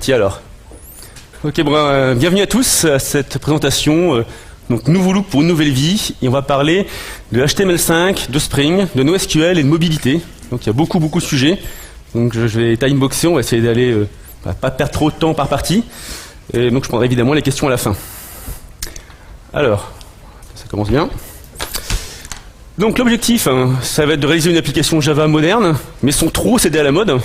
parti alors. Ok, bon, bienvenue à tous à cette présentation. Donc nouveau look pour une nouvelle vie. Et on va parler de HTML5, de Spring, de NoSQL et de mobilité. Donc il y a beaucoup de sujets. Donc je vais timeboxer, on va essayer d'aller pas perdre trop de temps par partie. Et donc je prendrai évidemment les questions à la fin. Alors, ça commence bien. Donc l'objectif, ça va être de réaliser une application Java moderne, mais sans trop céder à la mode.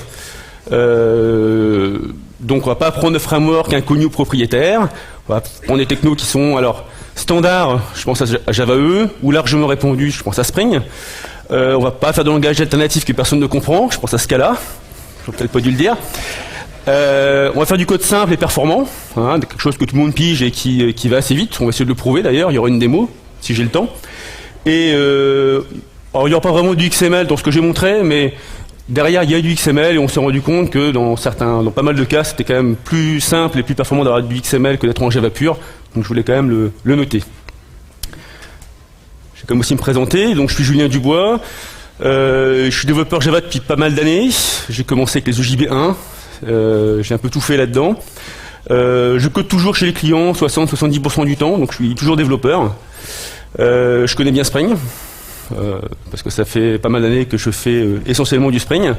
Donc on va pas prendre de framework inconnu ou propriétaire. On va prendre des technos qui sont alors standards, je pense à Java EE, ou largement répandus, je pense à Spring. On va pas faire de langage alternatif que personne ne comprend, je pense à Scala. J'aurais peut-être pas dû le dire. On va faire du code simple et performant, quelque chose que tout le monde pige et qui va assez vite. On va essayer de le prouver d'ailleurs, il y aura une démo, si j'ai le temps. Et alors, il n'y aura pas vraiment du XML dans ce que j'ai montré, mais derrière il y a du XML et on s'est rendu compte que dans pas mal de cas, c'était quand même plus simple et plus performant d'avoir du XML que d'être en Java pur. Donc je voulais quand même le noter. Je vais quand même aussi me présenter. Donc je suis Julien Dubois. Je suis développeur Java depuis pas mal d'années. J'ai commencé avec les OJB1. J'ai un peu tout fait là-dedans. Je code toujours chez les clients 60-70% du temps, donc je suis toujours développeur. Je connais bien Spring, parce que ça fait pas mal d'années que je fais essentiellement du Spring.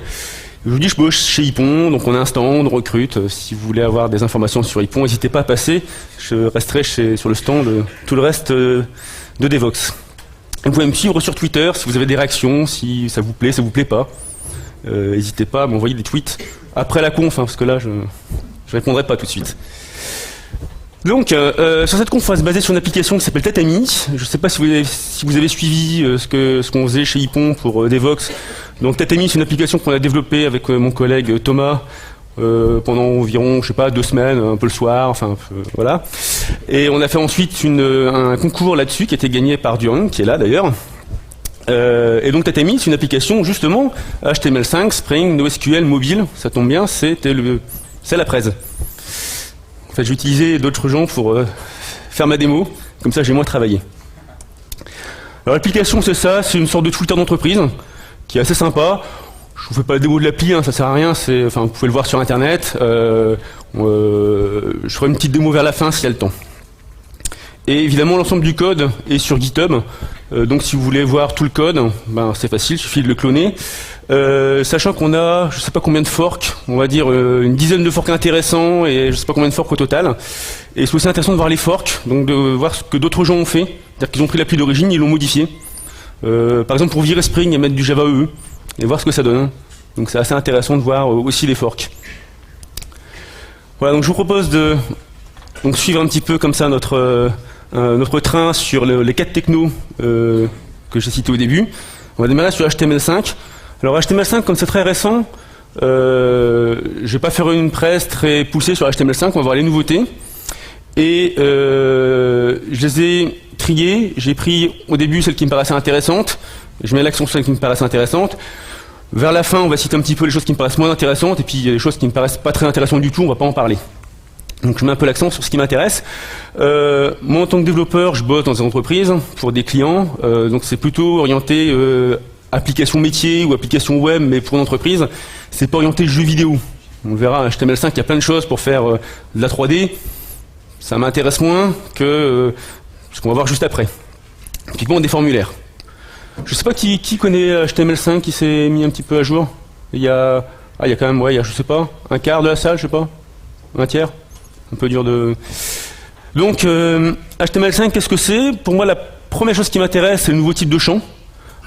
Aujourd'hui je bosse chez Ypon, donc on a un stand, on recrute. Si vous voulez avoir des informations sur Ypon, n'hésitez pas à passer. Je resterai sur le stand tout le reste de Devoxx. Vous pouvez me suivre sur Twitter si vous avez des réactions, si ça vous plaît pas. N'hésitez pas à m'envoyer des tweets après la conf, parce que là je répondrai pas tout de suite. Donc sur cette conf on va se baser sur une application qui s'appelle Tatami. Je ne sais pas si vous avez suivi ce qu'on faisait chez Ypon pour Devoxx. Donc Tatami c'est une application qu'on a développée avec mon collègue Thomas pendant environ, je sais pas, 2 semaines, un peu le soir, enfin voilà. Et on a fait ensuite un concours là-dessus qui a été gagné par Durand, qui est là d'ailleurs. Et donc Tatami c'est une application justement HTML5, Spring, NoSQL, mobile, ça tombe bien, c'est la presse. En fait j'ai utilisé d'autres gens pour faire ma démo, comme ça j'ai moins travaillé. Alors l'application c'est ça, c'est une sorte de Twitter d'entreprise qui est assez sympa. Je vous fais pas la démo de l'appli, ça sert à rien, vous pouvez le voir sur internet. Je ferai une petite démo vers la fin s'il y a le temps. Et évidemment l'ensemble du code est sur GitHub. Donc si vous voulez voir tout le code, c'est facile, il suffit de le cloner. Sachant qu'on a, je sais pas combien de forks, on va dire une dizaine de forks intéressants et je sais pas combien de forks au total. Et c'est aussi intéressant de voir les forks, donc de voir ce que d'autres gens ont fait. C'est-à-dire qu'ils ont pris l'appli d'origine, ils l'ont modifié. Par exemple pour virer Spring et mettre du Java EE et voir ce que ça donne. Donc c'est assez intéressant de voir aussi les forks. Voilà, donc je vous propose de suivre un petit peu comme ça notre train sur les 4 technos que j'ai cités au début. On va démarrer sur HTML5. Alors HTML5, comme c'est très récent, je vais pas faire une presse très poussée sur HTML5, on va voir les nouveautés. Et je les ai triées, j'ai pris au début celles qui me paraissaient intéressantes, je mets l'accent sur celles qui me paraissent intéressantes. Vers la fin, on va citer un petit peu les choses qui me paraissent moins intéressantes, et puis il y a des choses qui me paraissent pas très intéressantes du tout, on va pas en parler. Donc je mets un peu l'accent sur ce qui m'intéresse. Moi en tant que développeur, je bosse dans des entreprises pour des clients, donc c'est plutôt orienté application métier ou application web, mais pour une entreprise, c'est pas orienté jeu vidéo. On verra, HTML5, il y a plein de choses pour faire de la 3D. Ça m'intéresse moins que ce qu'on va voir juste après. Typiquement des formulaires. Je sais pas qui connaît HTML5, qui s'est mis un petit peu à jour. Il y a quand même, je sais pas, un quart de la salle, je sais pas, un tiers. Un peu dur de... Donc, HTML5, qu'est-ce que c'est? Pour moi, la première chose qui m'intéresse, c'est le nouveau type de champ.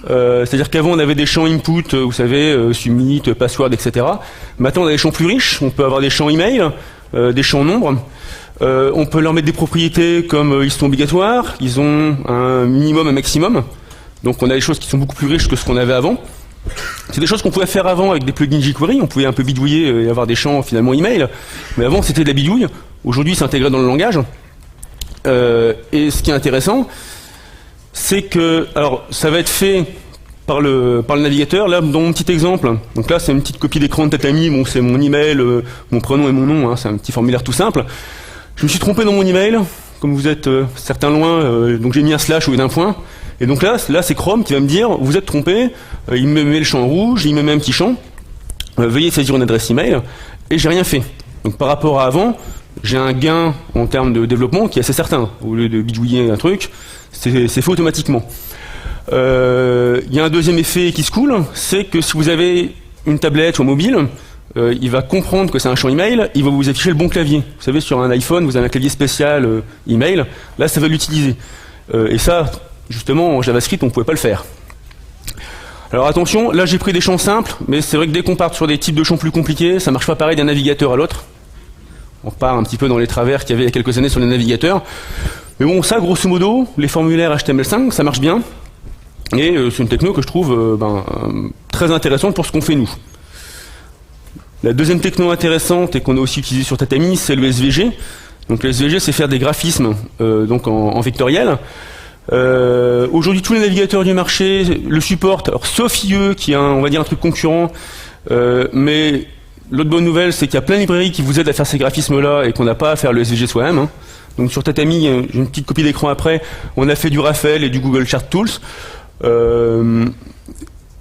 C'est-à-dire qu'avant, on avait des champs input, vous savez, submit, password, etc. Maintenant, on a des champs plus riches. On peut avoir des champs email, des champs nombres. On peut leur mettre des propriétés comme ils sont obligatoires. Ils ont un minimum, un maximum. Donc, on a des choses qui sont beaucoup plus riches que ce qu'on avait avant. C'est des choses qu'on pouvait faire avant avec des plugins jQuery. On pouvait un peu bidouiller et avoir des champs finalement email. Mais avant, c'était de la bidouille. Aujourd'hui, c'est intégré dans le langage. Et ce qui est intéressant, c'est que, alors, ça va être fait par le navigateur. Là, dans mon petit exemple, donc là, c'est une petite copie d'écran de Tatami. Bon, c'est mon email, mon prénom et mon nom. C'est un petit formulaire tout simple. Je me suis trompé dans mon email. Comme vous êtes certains loin, donc j'ai mis un slash au lieu d'un point. Et donc là, c'est Chrome qui va me dire, vous êtes trompé. Il me met le champ rouge, il me met un petit champ. Veuillez saisir une adresse email. Et j'ai rien fait. Donc par rapport à avant, j'ai un gain en termes de développement qui est assez certain. Au lieu de bidouiller un truc, c'est fait automatiquement. Il y a un deuxième effet qui se coule, c'est que si vous avez une tablette ou un mobile, il va comprendre que c'est un champ email, il va vous afficher le bon clavier. Vous savez, sur un iPhone, vous avez un clavier spécial email, là ça va l'utiliser. Et ça, justement, en JavaScript, on ne pouvait pas le faire. Alors attention, là j'ai pris des champs simples, mais c'est vrai que dès qu'on part sur des types de champs plus compliqués, ça marche pas pareil d'un navigateur à l'autre. On repart un petit peu dans les travers qu'il y avait il y a quelques années sur les navigateurs. Mais bon, ça, grosso modo, les formulaires HTML5, ça marche bien. Et c'est une techno que je trouve très intéressante pour ce qu'on fait nous. La deuxième techno intéressante et qu'on a aussi utilisée sur Tatami, c'est le SVG. Donc le SVG, c'est faire des graphismes donc en vectoriel. Aujourd'hui, tous les navigateurs du marché le supportent, alors, sauf IE, qui est on va dire un truc concurrent, mais l'autre bonne nouvelle, c'est qu'il y a plein de librairies qui vous aident à faire ces graphismes-là et qu'on n'a pas à faire le SVG soi-même. Hein. Donc sur Tatami, j'ai une petite copie d'écran après, on a fait du Raphael et du Google Chart Tools.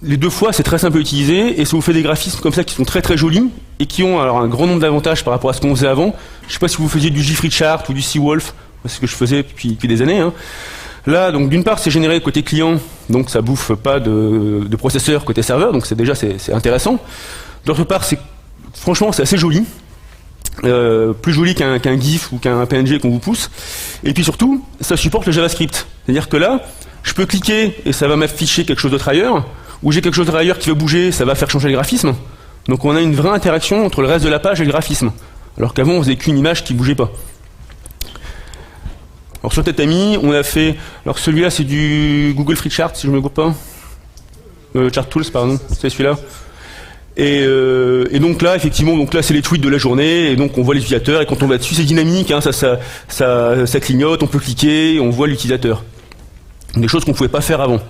Les deux fois, c'est très simple à utiliser et ça vous fait des graphismes comme ça qui sont très très jolis et qui ont alors un grand nombre d'avantages par rapport à ce qu'on faisait avant. Je ne sais pas si vous faisiez du Jeffrey Chart ou du Seawolf, c'est ce que je faisais depuis des années. Hein. Là, donc d'une part, c'est généré côté client, donc ça bouffe pas de processeur côté serveur, donc c'est intéressant. D'autre part, franchement, c'est assez joli, plus joli qu'un GIF ou qu'un PNG qu'on vous pousse. Et puis surtout, ça supporte le JavaScript. C'est-à-dire que là, je peux cliquer et ça va m'afficher quelque chose d'autre ailleurs, ou j'ai quelque chose d'autre ailleurs qui va bouger, ça va faire changer le graphisme. Donc on a une vraie interaction entre le reste de la page et le graphisme, alors qu'avant on faisait qu'une image qui bougeait pas. Alors sur Tatami, on a fait, alors celui-là c'est du Google Free Chart si je ne me trompe pas, Chart Tools pardon, c'est celui-là. Et donc là effectivement, donc là c'est les tweets de la journée et donc on voit les utilisateurs et quand on va dessus c'est dynamique, hein, ça clignote, on peut cliquer, on voit l'utilisateur. Des choses qu'on ne pouvait pas faire avant.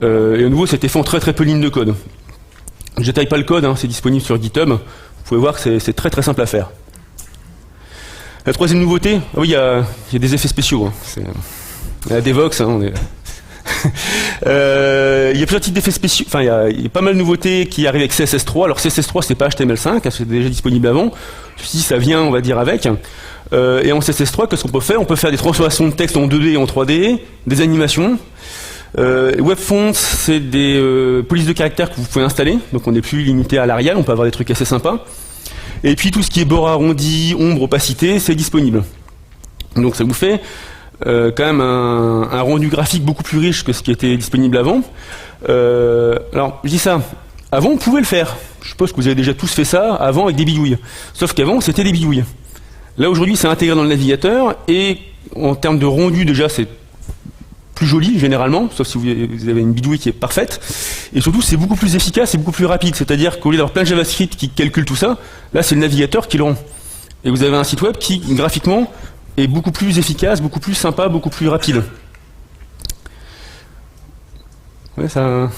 Et à nouveau c'était fait en très très peu de lignes de code. Je ne détaille pas le code, hein, c'est disponible sur GitHub. Vous pouvez voir que c'est très très simple à faire. La troisième nouveauté, ah oui, il y a des effets spéciaux. Hein. La Devox, hein, il y a plusieurs types d'effets spéciaux. Enfin, il y a pas mal de nouveautés qui arrivent avec CSS3. Alors CSS3, c'est pas HTML5, hein, c'est déjà disponible avant. Ceci, ça vient, on va dire, avec. Et en CSS3, qu'est-ce qu'on peut faire? On peut faire des transformations de texte en 2D et en 3D, des animations. WebFonts, c'est des polices de caractères que vous pouvez installer. Donc on n'est plus limité à l'Arial, on peut avoir des trucs assez sympas. Et puis tout ce qui est bord arrondi, ombre, opacité, c'est disponible. Donc ça vous fait quand même un rendu graphique beaucoup plus riche que ce qui était disponible avant. Alors je dis ça, avant on pouvait le faire. Je suppose que vous avez déjà tous fait ça avant avec des bidouilles. Sauf qu'avant c'était des bidouilles. Là aujourd'hui c'est intégré dans le navigateur et en termes de rendu déjà c'est plus joli généralement, sauf si vous avez une bidouille qui est parfaite, et surtout c'est beaucoup plus efficace et beaucoup plus rapide, c'est-à-dire qu'au lieu d'avoir plein de JavaScript qui calcule tout ça, là c'est le navigateur qui le rend. Et vous avez un site web qui graphiquement est beaucoup plus efficace, beaucoup plus sympa, beaucoup plus rapide. Ouais, ça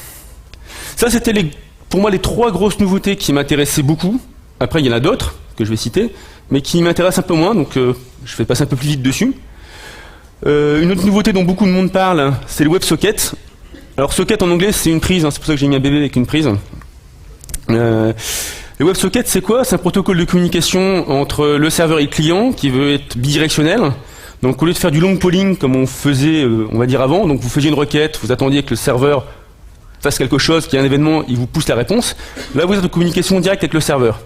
c'était pour moi les trois grosses nouveautés qui m'intéressaient beaucoup. Après il y en a d'autres que je vais citer, mais qui m'intéressent un peu moins, donc je vais passer un peu plus vite dessus. Une autre nouveauté dont beaucoup de monde parle, c'est le WebSocket. Alors socket en anglais c'est une prise, hein, c'est pour ça que j'ai mis un bébé avec une prise. Le WebSocket c'est quoi? C'est un protocole de communication entre le serveur et le client qui veut être bidirectionnel. Donc au lieu de faire du long polling comme on faisait on va dire avant, donc vous faisiez une requête, vous attendiez que le serveur fasse quelque chose, qu'il y ait un événement, il vous pousse la réponse. Là vous êtes en communication directe avec le serveur.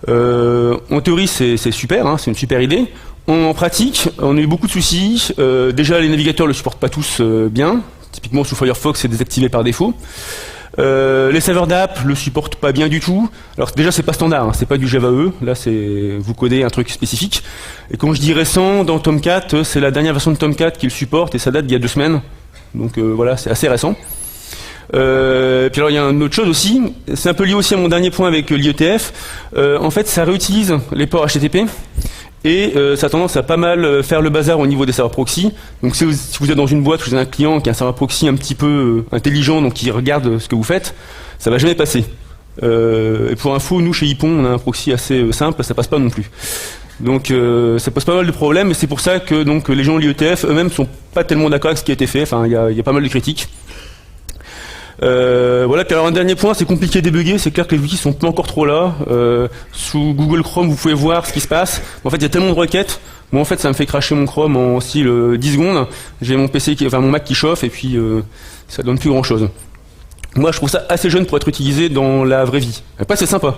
En théorie c'est super, hein, c'est une super idée. En pratique, on a eu beaucoup de soucis. Déjà, les navigateurs ne le supportent pas tous bien. Typiquement, sous Firefox, c'est désactivé par défaut. Les serveurs d'app le supportent pas bien du tout. Alors déjà, c'est pas standard, hein, c'est pas du Java E. Là, c'est vous codez un truc spécifique. Et quand je dis récent, dans Tomcat, c'est la dernière version de Tomcat qui le supporte et ça date d'il y a 2 semaines. Donc voilà, c'est assez récent. Puis alors il y a une autre chose aussi, c'est un peu lié aussi à mon dernier point avec l'IETF. En fait, ça réutilise les ports HTTP. Et ça a tendance à pas mal faire le bazar au niveau des serveurs proxy. Donc si vous êtes dans une boîte, vous avez un client qui a un serveur proxy un petit peu intelligent, donc qui regarde ce que vous faites, ça va jamais passer. Et pour info, nous chez Ypon, on a un proxy assez simple, ça passe pas non plus. Donc ça pose pas mal de problèmes, et c'est pour ça que donc, les gens de l'IETF eux-mêmes sont pas tellement d'accord avec ce qui a été fait, enfin il y a pas mal de critiques. Voilà, puis alors un dernier point, c'est compliqué à débugger, c'est clair que les outils sont pas encore trop là. Sous Google Chrome, vous pouvez voir ce qui se passe. En fait, il y a tellement de requêtes. Moi, en fait, ça me fait crasher mon Chrome en style 10 secondes. J'ai mon PC, mon Mac qui chauffe, et puis ça donne plus grand chose. Moi, je trouve ça assez jeune pour être utilisé dans la vraie vie. Après, c'est sympa.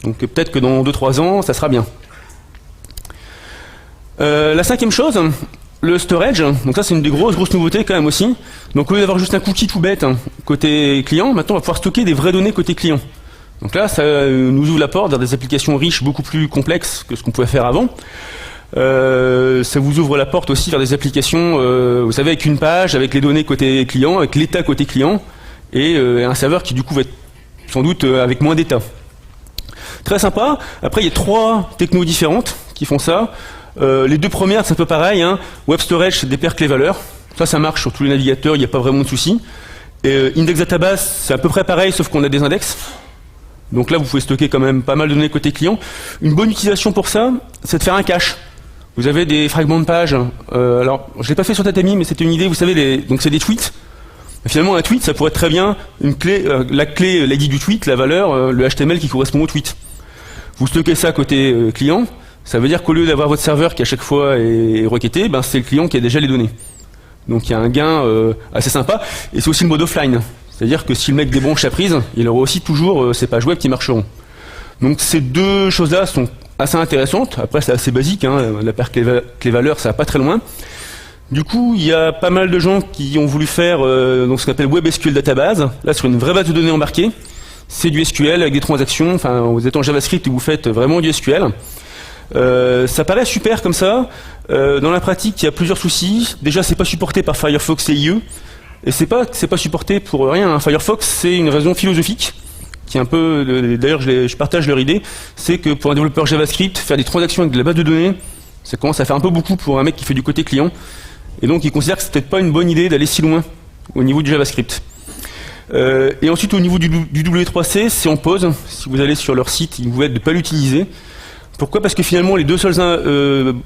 Donc peut-être que dans 2-3 ans, ça sera bien. La cinquième chose, le storage. Donc ça, c'est une des grosses nouveautés quand même aussi. Donc au lieu d'avoir juste un cookie tout bête côté client, maintenant on va pouvoir stocker des vraies données côté client. Donc là, ça nous ouvre la porte vers des applications riches, beaucoup plus complexes que ce qu'on pouvait faire avant. Ça vous ouvre la porte aussi vers des applications, vous savez, avec une page, avec les données côté client, avec l'état côté client, et un serveur qui du coup va être sans doute avec moins d'état. Très sympa. Après, il y a 3 technos différentes qui font ça. Les 2 premières, c'est un peu pareil. Web Storage, c'est des paires clés-valeurs. Ça marche sur tous les navigateurs, il n'y a pas vraiment de souci. Et Index Database, c'est à peu près pareil, sauf qu'on a des index. Donc là, vous pouvez stocker quand même pas mal de données côté client. Une bonne utilisation pour ça, c'est de faire un cache. Vous avez des fragments de pages. Alors, je l'ai pas fait sur Tatami, mais c'était une idée. Vous savez, donc c'est des tweets. Finalement, un tweet, ça pourrait être très bien une clé, la clé, l'ID du tweet, la valeur, le HTML qui correspond au tweet. Vous stockez ça côté client. Ça veut dire qu'au lieu d'avoir votre serveur qui à chaque fois est requêté, ben c'est le client qui a déjà les données. Donc il y a un gain assez sympa. Et c'est aussi le mode offline. C'est-à-dire que si le mec débranche sa prise, il aura aussi toujours ses pages web qui marcheront. Donc ces 2 choses-là sont assez intéressantes. Après, c'est assez basique. La paire clé-valeur, ça va pas très loin. Du coup, il y a pas mal de gens qui ont voulu faire donc ce qu'on appelle Web SQL Database. Là, sur une vraie base de données embarquée. C'est du SQL avec des transactions. Enfin, vous êtes en JavaScript et vous faites vraiment du SQL. Ça paraît super comme ça. Dans la pratique, il y a plusieurs soucis. Déjà, c'est pas supporté par Firefox et IE. Et c'est pas supporté pour rien. Firefox, c'est une raison philosophique qui est un peu. D'ailleurs, je partage leur idée. C'est que pour un développeur JavaScript, faire des transactions avec de la base de données, ça commence à faire un peu beaucoup pour un mec qui fait du côté client. Et donc, il considère que c'est peut-être pas une bonne idée d'aller si loin au niveau du JavaScript. Et ensuite, au niveau du W3C, c'est en pause. Si vous allez sur leur site, ils vous aident de ne pas l'utiliser. Pourquoi? Parce que finalement, les 2 seuls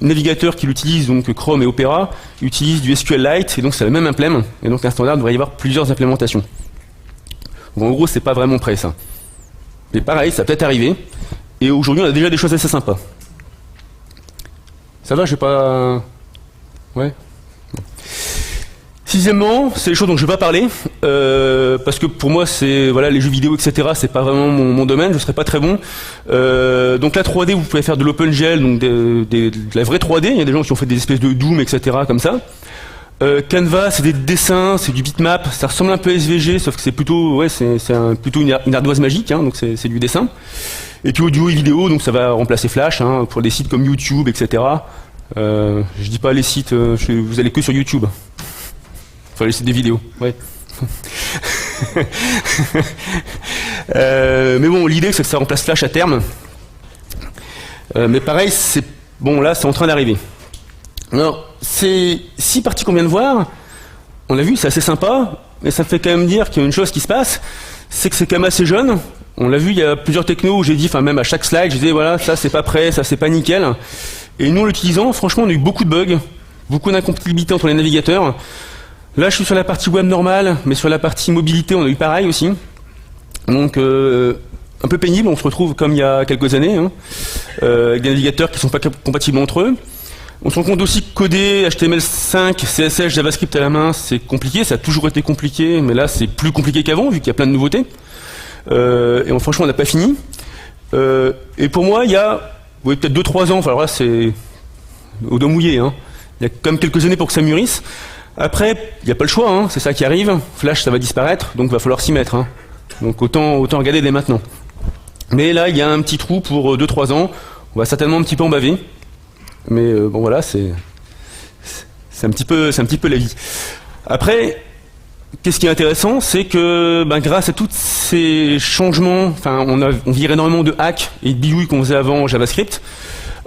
navigateurs qui l'utilisent, donc Chrome et Opera, utilisent du SQLite, et donc c'est la même implème. Et donc un standard devrait y avoir plusieurs implémentations. Donc en gros, c'est pas vraiment prêt ça. Mais pareil, ça peut être arrivé. Et aujourd'hui, on a déjà des choses assez sympas. Ça va, je vais pas... Ouais. Sixièmement, c'est les choses dont je ne vais pas parler, parce que pour moi, c'est voilà, les jeux vidéo, etc. C'est pas vraiment mon domaine, je serais pas très bon. Donc la 3D, vous pouvez faire de l'OpenGL, donc de la vraie 3D. Il y a des gens qui ont fait des espèces de Doom, etc. comme ça. Canva, c'est des dessins, c'est du bitmap. Ça ressemble un peu à SVG, sauf que c'est plutôt, ouais, plutôt une ardoise magique, donc c'est du dessin. Et puis audio et vidéo, donc ça va remplacer Flash pour des sites comme YouTube, etc. Je dis pas les sites, vous allez que sur YouTube. Enfin, les sites des vidéos, ouais. Mais bon, l'idée c'est que ça remplace Flash à terme. Mais pareil, bon là, c'est en train d'arriver. Alors, ces 6 parties qu'on vient de voir, on l'a vu, c'est assez sympa, mais ça me fait quand même dire qu'il y a une chose qui se passe, c'est que c'est quand même assez jeune. On l'a vu, il y a plusieurs technos où j'ai dit, enfin même à chaque slide, je disais voilà, ça c'est pas prêt, ça c'est pas nickel. Et nous, en l'utilisant, franchement, on a eu beaucoup de bugs, beaucoup d'incompatibilité entre les navigateurs. Là, je suis sur la partie web normale, mais sur la partie mobilité, on a eu pareil aussi. Donc, un peu pénible, on se retrouve comme il y a quelques années, avec des navigateurs qui ne sont pas compatibles entre eux. On se rend compte aussi que coder HTML5, CSS, JavaScript à la main, c'est compliqué, ça a toujours été compliqué, mais là, c'est plus compliqué qu'avant, vu qu'il y a plein de nouveautés. Et franchement, on n'a pas fini. Et pour moi, il y a peut-être 2-3 ans, enfin alors là, c'est au dos mouillé, il y a quand même quelques années pour que ça mûrisse. Après, il n'y a pas le choix, c'est ça qui arrive. Flash, ça va disparaître, donc il va falloir s'y mettre. Donc autant regarder dès maintenant. Mais là, il y a un petit trou pour 2-3 ans. On va certainement un petit peu en baver. Mais bon, voilà, c'est un petit peu la vie. Après, qu'est-ce qui est intéressant, c'est que grâce à tous ces changements, on vire énormément de hacks et de bidouilles qu'on faisait avant en JavaScript.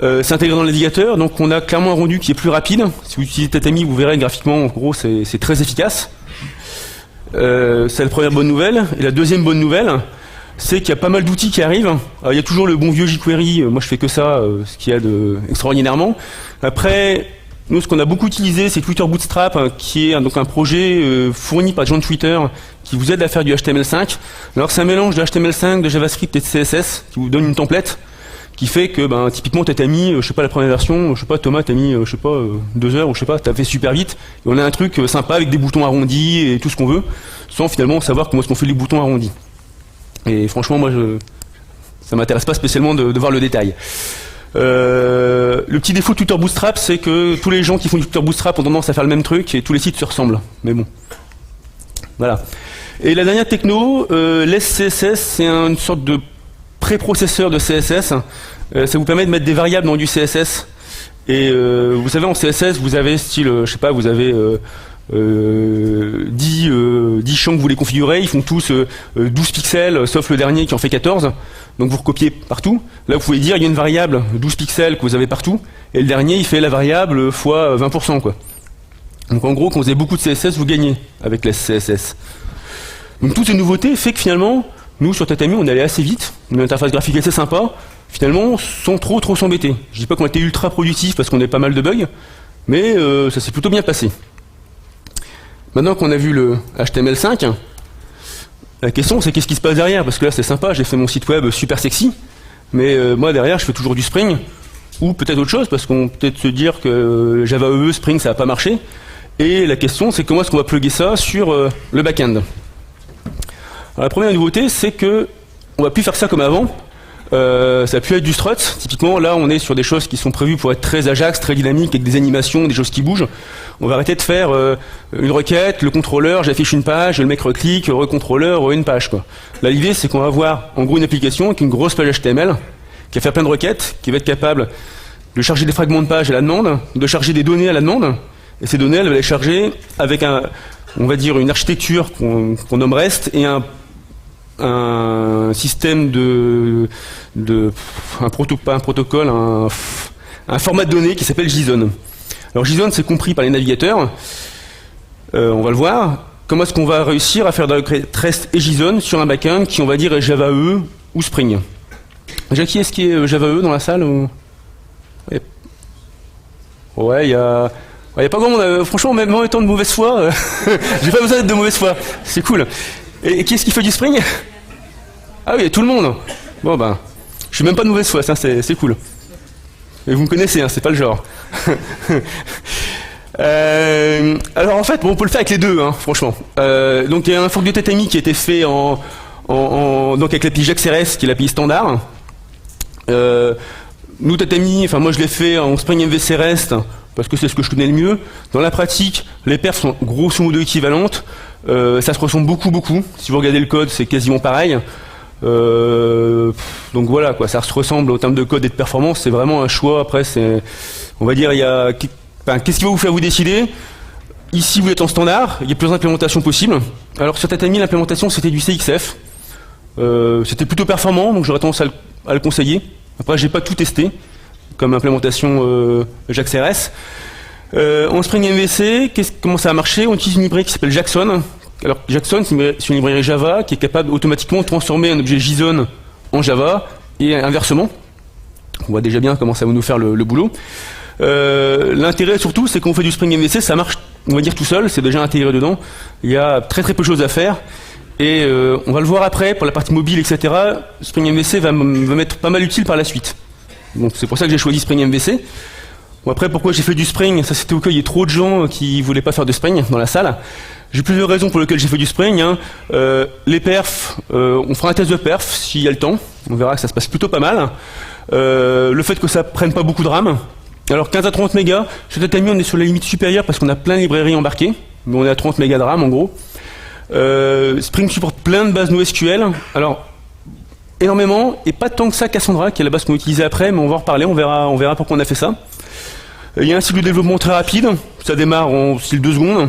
C'est intégré dans le navigateur, donc on a clairement un rendu qui est plus rapide. Si vous utilisez Tatami, vous verrez graphiquement, en gros, c'est très efficace. C'est la première bonne nouvelle. Et la deuxième bonne nouvelle, c'est qu'il y a pas mal d'outils qui arrivent. Alors, il y a toujours le bon vieux jQuery, moi je fais que ça, ce qu'il y a de extraordinairement. Après, Nous, ce qu'on a beaucoup utilisé, c'est Twitter Bootstrap, qui est donc un projet fourni par des gens de Twitter qui vous aide à faire du HTML5. Alors, c'est un mélange de HTML5, de JavaScript et de CSS qui vous donne une template qui fait que, typiquement, t'as mis, je sais pas, la première version, je sais pas, Thomas, t'as mis, 2 heures, ou je sais pas, t'as fait super vite. Et on a un truc sympa avec des boutons arrondis et tout ce qu'on veut, sans finalement savoir comment est-ce qu'on fait les boutons arrondis. Et franchement, moi, ça m'intéresse pas spécialement de voir le détail. Le petit défaut de Twitter Bootstrap, c'est que tous les gens qui font du Twitter Bootstrap ont tendance à faire le même truc et tous les sites se ressemblent. Mais bon. Voilà. Et la dernière techno, l'SCSS, c'est une sorte de préprocesseur de CSS. Ça vous permet de mettre des variables dans du CSS. Et vous savez, en CSS, vous avez style, je sais pas, vous avez 10 champs que vous voulez configurer, ils font tous 12 pixels, sauf le dernier qui en fait 14. Donc vous recopiez partout. Là, vous pouvez dire, il y a une variable 12 pixels que vous avez partout, et le dernier, il fait la variable fois 20%, quoi. Donc en gros, quand vous avez beaucoup de CSS, vous gagnez avec la CSS. Donc toutes ces nouveautés fait que finalement, nous, sur Tatami, on est allé assez vite. On a une interface graphique assez sympa, finalement, sans trop s'embêter. Je dis pas qu'on a été ultra productif parce qu'on a pas mal de bugs, mais ça s'est plutôt bien passé. Maintenant qu'on a vu le HTML5, la question c'est qu'est-ce qui se passe derrière, parce que là c'est sympa, j'ai fait mon site web super sexy, mais moi derrière je fais toujours du Spring, ou peut-être autre chose, parce qu'on peut peut-être se dire que Java EE, Spring ça va pas marcher, et la question c'est comment est-ce qu'on va plugger ça sur le back-end. Alors, la première nouveauté c'est que on va plus faire ça comme avant. Ça a pu être du strut. Typiquement, là, on est sur des choses qui sont prévues pour être très Ajax, très dynamiques, avec des animations, des choses qui bougent. On va arrêter de faire une requête, le contrôleur, j'affiche une page, le mec reclique, recontrôleur, une page, quoi. Là, l'idée, c'est qu'on va avoir, en gros, une application avec une grosse page HTML, qui va faire plein de requêtes, qui va être capable de charger des fragments de page à la demande, de charger des données à la demande, et ces données, elle va les charger avec on va dire, une architecture qu'on nomme REST, et un système un format de données qui s'appelle JSON. Alors JSON, c'est compris par les navigateurs. On va le voir. Comment est-ce qu'on va réussir à faire de la requête REST et JSON sur un backend qui, on va dire, est Java EE ou Spring. Déjà, qui est-ce qui est Java EE dans la salle ou... Ouais, il y a pas grand monde. Franchement, même en étant de mauvaise foi, j'ai pas besoin d'être de mauvaise foi. C'est cool. Et qui est-ce qui fait du Spring? Ah oui, tout le monde. Bon je suis même pas de mauvaise foi, ça c'est cool. Et vous me connaissez, hein, c'est pas le genre. Alors en fait, on peut le faire avec les deux, hein, franchement. Donc il y a un fork de Tatami qui a été fait donc avec l'API JAX-RS, qui est l'API standard. Nous Tatami, moi je l'ai fait en Spring MVC REST parce que c'est ce que je connais le mieux. Dans la pratique, les perfs sont grosso modo équivalentes. Ça se ressemble beaucoup. Si vous regardez le code, c'est quasiment pareil. Donc voilà, quoi, ça se ressemble au terme de code et de performance. C'est vraiment un choix. Après, on va dire, qu'est-ce qui va vous faire vous décider? Ici, vous êtes en standard. Il y a plusieurs implémentations possibles. Alors sur Tatami, l'implémentation c'était du CXF. C'était plutôt performant, donc j'aurais tendance à le conseiller. Après, j'ai pas tout testé comme implémentation JAX-RS. En Spring MVC, comment ça a marché? On utilise une librairie qui s'appelle Jackson. Alors Jackson, c'est une librairie Java qui est capable automatiquement de transformer un objet JSON en Java et inversement. On voit déjà bien comment ça va nous faire le boulot. L'intérêt surtout, c'est qu'on fait du Spring MVC, ça marche, on va dire tout seul, c'est déjà intégré dedans. Il y a très peu de choses à faire. Et on va le voir après, pour la partie mobile, etc. Spring MVC va m'être pas mal utile par la suite. Donc c'est pour ça que j'ai choisi Spring MVC. Bon, après, pourquoi j'ai fait du Spring? Ça, c'était au cas où il y a trop de gens qui voulaient pas faire de Spring dans la salle. J'ai plusieurs raisons pour lesquelles j'ai fait du Spring. Les perfs, on fera un test de perf s'il y a le temps. On verra que ça se passe plutôt pas mal. Le fait que ça prenne pas beaucoup de RAM. Alors 15 à 30 mégas, chez Tatami on est sur la limite supérieure parce qu'on a plein de librairies embarquées. Mais on est à 30 mégas de RAM en gros. Spring supporte plein de bases NoSQL. Alors, énormément, et pas tant que ça Cassandra, qui est la base qu'on va utiliser après, mais on va en reparler, on verra pourquoi on a fait ça. Il y a un cycle de développement très rapide, ça démarre en style 2 secondes,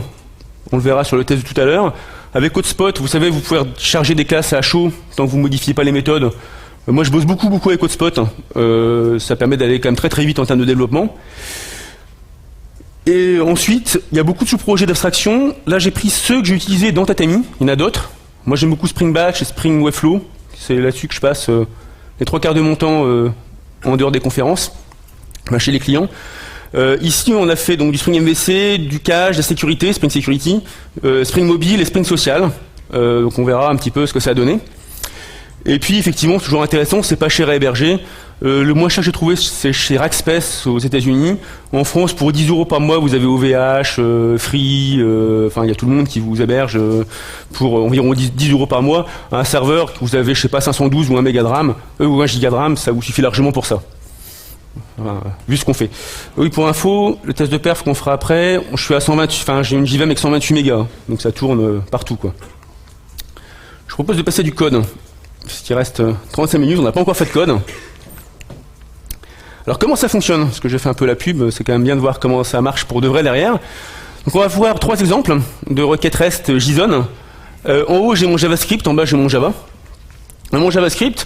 on le verra sur le test de tout à l'heure. Avec Hotspot, vous savez, vous pouvez charger des classes à chaud tant que vous ne modifiez pas les méthodes. Moi je bosse beaucoup avec Hotspot, ça permet d'aller quand même très vite en termes de développement. Et ensuite, il y a beaucoup de sous-projets d'abstraction. Là j'ai pris ceux que j'ai utilisés dans Tatami, il y en a d'autres. Moi j'aime beaucoup Spring Batch et Spring Webflow, c'est là-dessus que je passe les 3/4 de mon temps en dehors des conférences, chez les clients. Ici, on a fait donc du Spring MVC, du cache, de la sécurité, Spring Security, Spring Mobile et Spring Social. Donc on verra un petit peu ce que ça a donné. Et puis effectivement, c'est toujours intéressant, c'est pas cher à héberger. Le moins cher que j'ai trouvé, c'est chez Rackspace aux États-Unis. En France, pour 10 € par mois, vous avez OVH, Free, enfin il y a tout le monde qui vous héberge pour environ 10 € par mois. Un serveur que vous avez, je sais pas, 512 ou 1 méga de RAM, ou 1 giga de RAM, ça vous suffit largement pour ça. Enfin, vu ce qu'on fait. Oui, pour info, le test de perf qu'on fera après, je suis à 120, enfin j'ai une JVM avec 128 mégas, donc ça tourne partout quoi. Je propose de passer du code. Parce qu'il reste 35 minutes, on n'a pas encore fait de code. Alors comment ça fonctionne? Parce que j'ai fait un peu la pub, c'est quand même bien de voir comment ça marche pour de vrai derrière. Donc on va voir 3 exemples de requêtes REST JSON. En haut j'ai mon JavaScript, en bas j'ai mon Java. Mon JavaScript,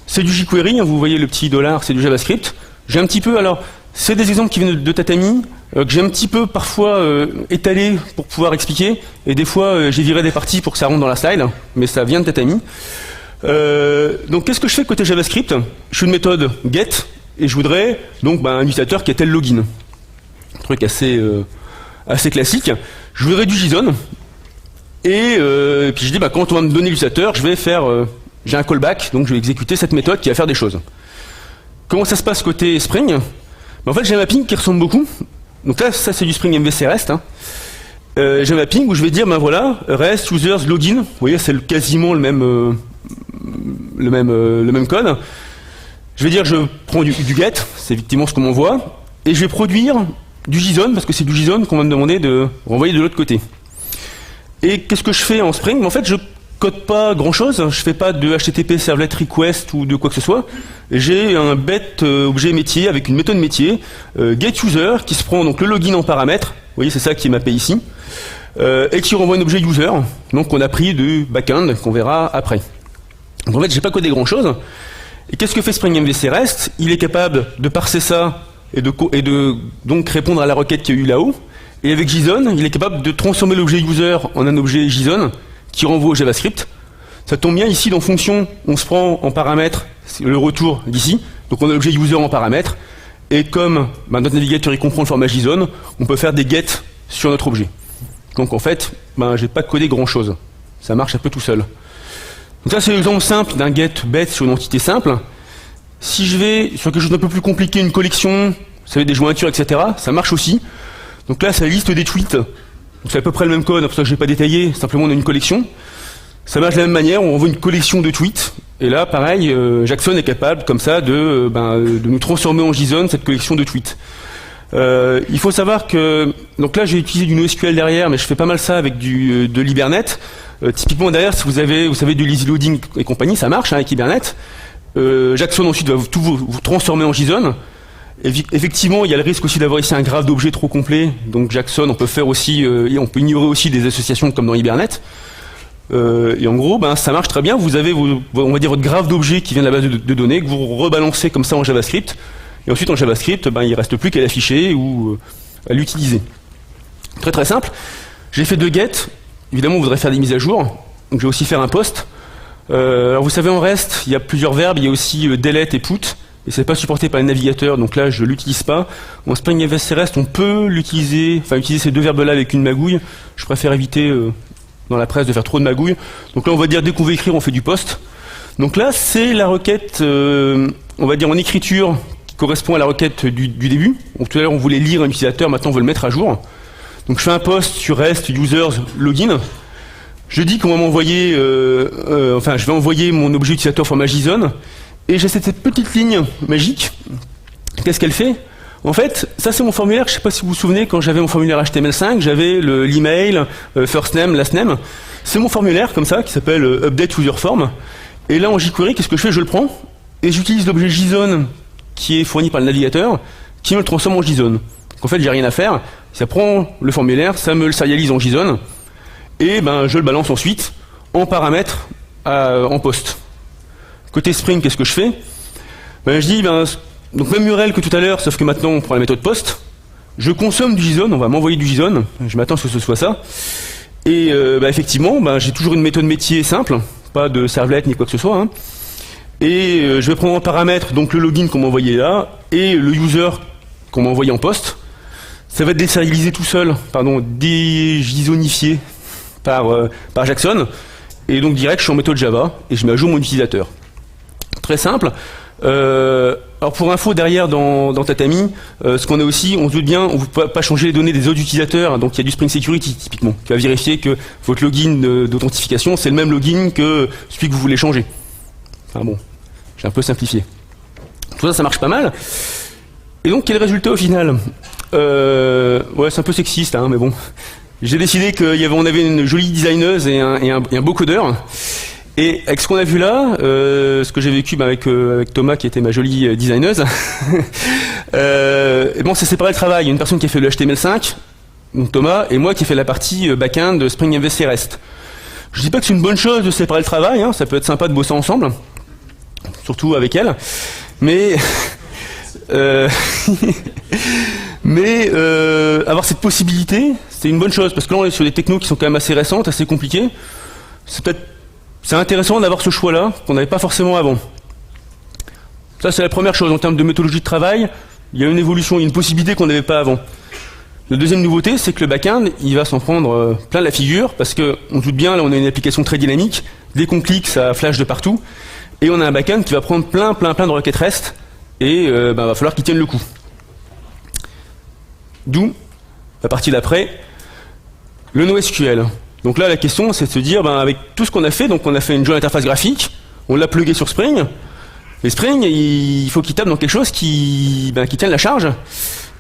c'est du jQuery, hein, vous voyez le petit $, c'est du JavaScript. J'ai un petit peu, alors c'est des exemples qui viennent de Tatami, que j'ai un petit peu parfois étalé pour pouvoir expliquer, et des fois j'ai viré des parties pour que ça rentre dans la slide, mais ça vient de Tatami. Donc qu'est-ce que je fais côté JavaScript? Je fais une méthode get et je voudrais donc un utilisateur qui a tel login. Un truc assez classique. Je voudrais du JSON et puis je dis quand on va me donner l'utilisateur, je vais faire j'ai un callback, donc je vais exécuter cette méthode qui va faire des choses. Comment ça se passe côté Spring? En fait j'ai un mapping qui ressemble beaucoup. Donc là ça c'est du Spring MVC REST. Hein. J'ai un mapping où je vais dire voilà REST users login. Vous voyez c'est quasiment le même code. Je vais dire je prends du get, c'est effectivement ce qu'on m'envoie, et je vais produire du JSON, parce que c'est du JSON qu'on va me demander de renvoyer de l'autre côté. Et qu'est-ce que je fais en Spring? En fait je code pas grand chose, je fais pas de HTTP servlet request ou de quoi que ce soit. J'ai un bête objet métier avec une méthode métier, getUser, qui se prend donc le login en paramètre, vous voyez c'est ça qui est mappé ici, et qui renvoie un objet user, donc qu'on a pris du backend, qu'on verra après. Donc en fait, j'ai pas codé grand chose. Et qu'est-ce que fait Spring MVC REST? Il est capable de parser ça et de donc répondre à la requête qu'il y a eu là-haut. Et avec JSON, il est capable de transformer l'objet user en un objet JSON qui renvoie au JavaScript. Ça tombe bien ici dans fonction, on se prend en paramètre le retour d'ici. Donc on a l'objet user en paramètre. Et comme notre navigateur il comprend le format JSON, on peut faire des get sur notre objet. Donc en fait, j'ai pas codé grand chose. Ça marche un peu tout seul. Donc ça c'est l'exemple simple d'un get bête sur une entité simple. Si je vais sur quelque chose d'un peu plus compliqué, une collection, vous savez des jointures, etc., ça marche aussi. Donc là c'est la liste des tweets. C'est à peu près le même code, pour ça que je n'ai pas détaillé, simplement on a une collection. Ça marche de la même manière, on envoie une collection de tweets, et là pareil, Jackson est capable comme ça de nous transformer en JSON cette collection de tweets. Il faut savoir que, donc là j'ai utilisé du NoSQL derrière, mais je fais pas mal ça avec de l'Hibernate. Typiquement derrière, si vous savez du lazy loading et compagnie, ça marche avec Hibernate. Jackson ensuite va tout vous transformer en JSON. Effectivement, il y a le risque aussi d'avoir ici un graphe d'objets trop complet. Donc Jackson, on peut faire aussi, on peut ignorer aussi des associations comme dans Hibernate. Et en gros, ça marche très bien. Vous avez, on va dire, votre graphe d'objets qui vient de la base de données que vous rebalancez comme ça en JavaScript. Et ensuite en JavaScript, il reste plus qu'à l'afficher ou à l'utiliser. Très très simple. J'ai fait 2 get. Évidemment, on voudrait faire des mises à jour. Donc je vais aussi faire un post. Alors vous savez, en REST, il y a plusieurs verbes. Il y a aussi delete et put. Et c'est pas supporté par les navigateurs, donc là je l'utilise pas. En Spring MVC REST, on peut l'utiliser, utiliser ces deux verbes-là avec une magouille. Je préfère éviter dans la presse de faire trop de magouilles. Donc là on va dire dès qu'on veut écrire, on fait du post. Donc là c'est la requête, on va dire en écriture, qui correspond à la requête du début. Donc tout à l'heure on voulait lire un utilisateur, maintenant on veut le mettre à jour. Donc je fais un post sur REST users login. Je dis qu'on va m'envoyer, je vais envoyer mon objet utilisateur format JSON. Et j'ai cette petite ligne magique. Qu'est-ce qu'elle fait? En fait, ça c'est mon formulaire. Je ne sais pas si vous vous souvenez, quand j'avais mon formulaire HTML5, j'avais l'email, first name, last name. C'est mon formulaire comme ça, qui s'appelle update user form. Et là en jQuery, qu'est-ce que je fais? Je le prends et j'utilise l'objet JSON qui est fourni par le navigateur, qui me le transforme en JSON. Donc en fait, j'ai rien à faire. Ça prend le formulaire, ça me le serialise en JSON, et je le balance ensuite en paramètre en post. Côté Spring, qu'est-ce que je fais? Je dis, donc même URL que tout à l'heure, sauf que maintenant on prend la méthode post. Je consomme du JSON, on va m'envoyer du JSON. Je m'attends à ce que ce soit ça. Et effectivement, j'ai toujours une méthode métier simple, pas de servlet ni quoi que ce soit. Et je vais prendre en paramètre donc le login qu'on m'a envoyé là et le user qu'on m'a envoyé en post. Ça va être désérialisé tout seul, déjisonifié par Jackson. Et donc direct, je suis en méthode Java et je mets à jour mon utilisateur. Très simple. Alors pour info, derrière dans Tatami, ce qu'on a aussi, on se doute bien, on ne peut pas changer les données des autres utilisateurs. Donc il y a du Spring Security typiquement, qui va vérifier que votre login d'authentification, c'est le même login que celui que vous voulez changer. Enfin bon, j'ai un peu simplifié. Tout ça, ça marche pas mal. Et donc quel résultat au final? Ouais, c'est un peu sexiste, hein, mais bon. J'ai décidé qu'on avait une jolie designeuse et un beau codeur. Et avec ce qu'on a vu là, ce que j'ai vécu avec Thomas qui était ma jolie designeuse, et bon, c'est séparé le travail. Il y a une personne qui a fait le HTML5, donc Thomas, et moi qui ai fait la partie back-end de Spring MVC REST. Je dis pas que c'est une bonne chose de séparer le travail, hein, ça peut être sympa de bosser ensemble, surtout avec elle, mais avoir cette possibilité, c'est une bonne chose, parce que là on est sur des technos qui sont quand même assez récentes, assez compliquées. C'est intéressant d'avoir ce choix-là, qu'on n'avait pas forcément avant. Ça, c'est la première chose. En termes de méthodologie de travail, il y a une évolution, il y a une possibilité qu'on n'avait pas avant. La deuxième nouveauté, c'est que le back-end, il va s'en prendre plein la figure, parce qu'on se doute bien, là, on a une application très dynamique. Dès qu'on clique, ça flash de partout. Et on a un back-end qui va prendre plein de requêtes REST, et va falloir qu'il tienne le coup. D'où, la partie d'après, le NoSQL. Donc là, la question, c'est de se dire, avec tout ce qu'on a fait, donc on a fait une jolie interface graphique, on l'a plugué sur Spring, et Spring, il faut qu'il tape dans quelque chose qui tienne la charge.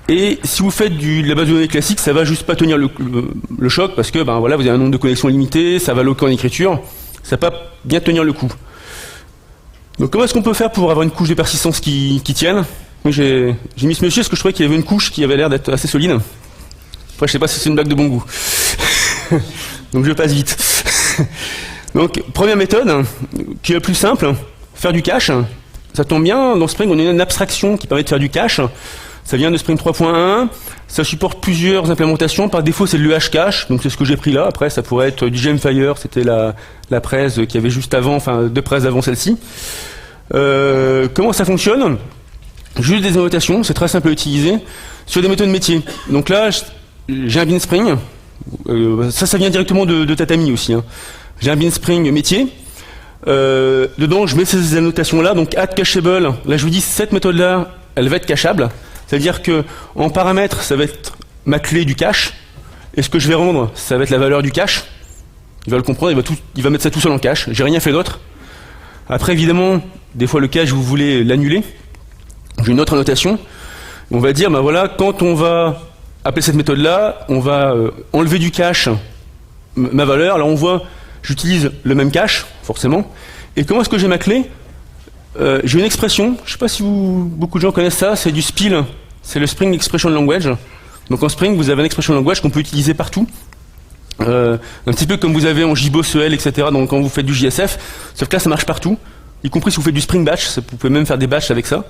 Et si vous faites de la base de données classique, ça va juste pas tenir le choc, parce que voilà, vous avez un nombre de connexions limité, ça va loquer en écriture, ça va pas bien tenir le coup. Donc comment est-ce qu'on peut faire pour avoir une couche de persistance qui tienne? Oui, j'ai mis ce monsieur parce que je trouvais qu'il y avait une couche qui avait l'air d'être assez solide. Après, je sais pas si c'est une blague de bon goût. Donc je passe vite. Donc première méthode, qui est la plus simple, faire du cache. Ça tombe bien, dans Spring on a une abstraction qui permet de faire du cache. Ça vient de Spring 3.1, ça supporte plusieurs implémentations, par défaut c'est le Hcache, donc c'est ce que j'ai pris là. Après ça pourrait être du Gemfire, c'était la presse qu'il y avait juste avant, enfin deux presses avant celle-ci. Comment ça fonctionne? Juste des annotations, c'est très simple à utiliser, sur des méthodes métiers. Donc là, j'ai un bin Spring. Ça vient directement de Tatami aussi. Hein. J'ai un bin Spring métier. Dedans, je mets ces annotations-là. Donc, add cacheable. Là, je vous dis, cette méthode-là, elle va être cacheable. C'est-à-dire que en paramètres, ça va être ma clé du cache. Et ce que je vais rendre, ça va être la valeur du cache. Il va le comprendre, il va mettre ça tout seul en cache. J'ai rien fait d'autre. Après, évidemment, des fois, le cache, vous voulez l'annuler. J'ai une autre annotation. On va dire, voilà, quand on va appeler cette méthode-là, on va enlever du cache ma valeur. Là, on voit, j'utilise le même cache, forcément. Et comment est-ce que j'ai ma clé? J'ai une expression, je ne sais pas si beaucoup de gens connaissent ça, c'est du SPIL, c'est le Spring Expression Language. Donc en Spring, vous avez un expression language qu'on peut utiliser partout. Un petit peu comme vous avez en JBoss, EL, etc. Donc quand vous faites du JSF, sauf que là, ça marche partout, y compris si vous faites du Spring Batch, vous pouvez même faire des batchs avec ça.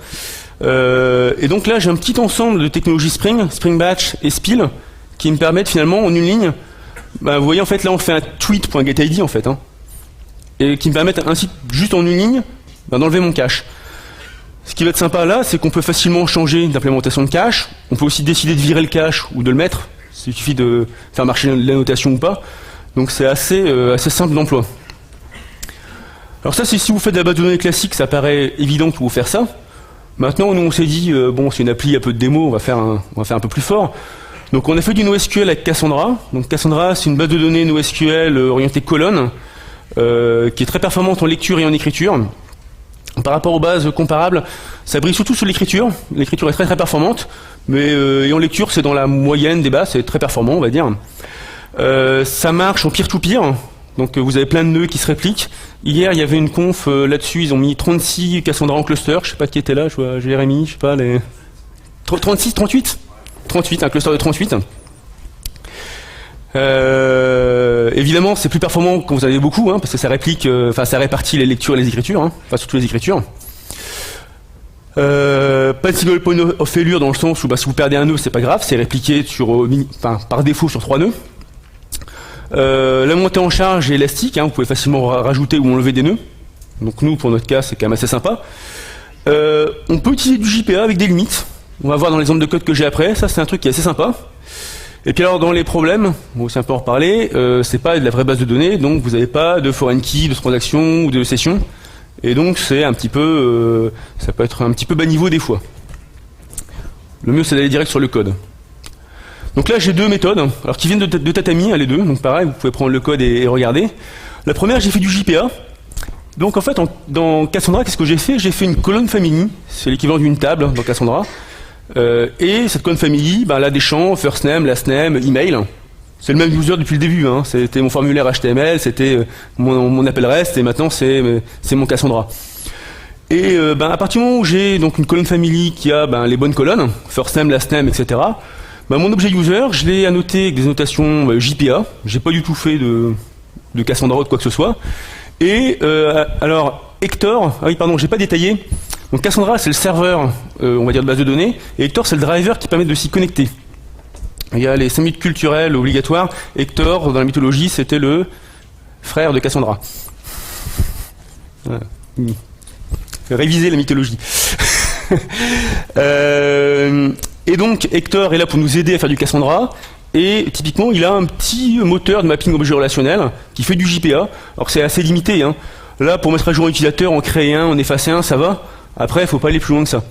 Et donc là, j'ai un petit ensemble de technologies Spring, Spring Batch et SPIL, qui me permettent finalement, en une ligne, vous voyez, en fait, là, on fait un tweet.getID, en fait, hein, et qui me permettent ainsi, juste en une ligne, d'enlever mon cache. Ce qui va être sympa là, c'est qu'on peut facilement changer d'implémentation de cache. On peut aussi décider de virer le cache ou de le mettre. Il suffit de faire marcher l'annotation ou pas. Donc c'est assez simple d'emploi. Alors ça, c'est si vous faites de la base de données classique, ça paraît évident pour vous faire ça. Maintenant, nous on s'est dit, bon, c'est une appli un peu de démo, on va faire un peu plus fort. Donc on a fait du NoSQL avec Cassandra. Donc Cassandra, c'est une base de données NoSQL orientée colonne, qui est très performante en lecture et en écriture. Par rapport aux bases comparables, ça brille surtout sur l'écriture. L'écriture est très très performante, mais et en lecture, c'est dans la moyenne des bases, c'est très performant, on va dire. Ça marche en peer-to-peer, donc vous avez plein de nœuds qui se répliquent. Hier, il y avait une conf là-dessus, ils ont mis 36 Cassandra en cluster, je sais pas qui était là, je vois Jérémy, je sais pas, les... 36, 38 38, un cluster de 38. Évidemment, c'est plus performant quand vous en avez beaucoup, hein, parce que ça réplique, ça répartit les lectures et les écritures, hein, enfin surtout les écritures. Pas de single point of failure dans le sens où si vous perdez un nœud, c'est pas grave, c'est répliqué par défaut sur 3 nœuds. La montée en charge est élastique, hein, vous pouvez facilement rajouter ou enlever des nœuds. Donc nous, pour notre cas, c'est quand même assez sympa. On peut utiliser du JPA avec des limites. On va voir dans l'exemple de code que j'ai après, ça c'est un truc qui est assez sympa. Et puis alors dans les problèmes, on va aussi un peu en reparler, c'est pas de la vraie base de données, donc vous n'avez pas de foreign key, de transaction ou de session. Et donc c'est un petit peu, ça peut être un petit peu bas niveau des fois. Le mieux c'est d'aller direct sur le code. Donc là j'ai deux méthodes, alors qui viennent de Tatami, les deux, donc pareil, vous pouvez prendre le code et regarder. La première, j'ai fait du JPA. Donc en fait, dans Cassandra, qu'est-ce que j'ai fait? J'ai fait une colonne family, c'est l'équivalent d'une table dans Cassandra. Et cette colonne family, ben, elle a des champs, first name, last name, email. C'est le même user depuis le début, hein. C'était mon formulaire HTML, c'était mon appel REST, et maintenant c'est mon Cassandra. Et ben, à partir du moment où j'ai donc une colonne family qui a ben, les bonnes colonnes, first name, last name, etc., ben, mon objet user, je l'ai annoté avec des notations JPA. J'ai pas du tout fait de Cassandra ou de quoi que ce soit. Et alors, Hector, ah oui, pardon, j'ai pas détaillé. Donc Cassandra, c'est le serveur, on va dire, de base de données, et Hector, c'est le driver qui permet de s'y connecter. Il y a les 5 minutes culturelles obligatoires. Hector, dans la mythologie, c'était le frère de Cassandra. Voilà. Réviser la mythologie. Et donc, Hector est là pour nous aider à faire du Cassandra. Et typiquement, il a un petit moteur de mapping objet relationnel qui fait du JPA. Alors c'est assez limité, hein. Là, pour mettre à jour un utilisateur, en créer un, en effacer un, ça va. Après, il ne faut pas aller plus loin que ça.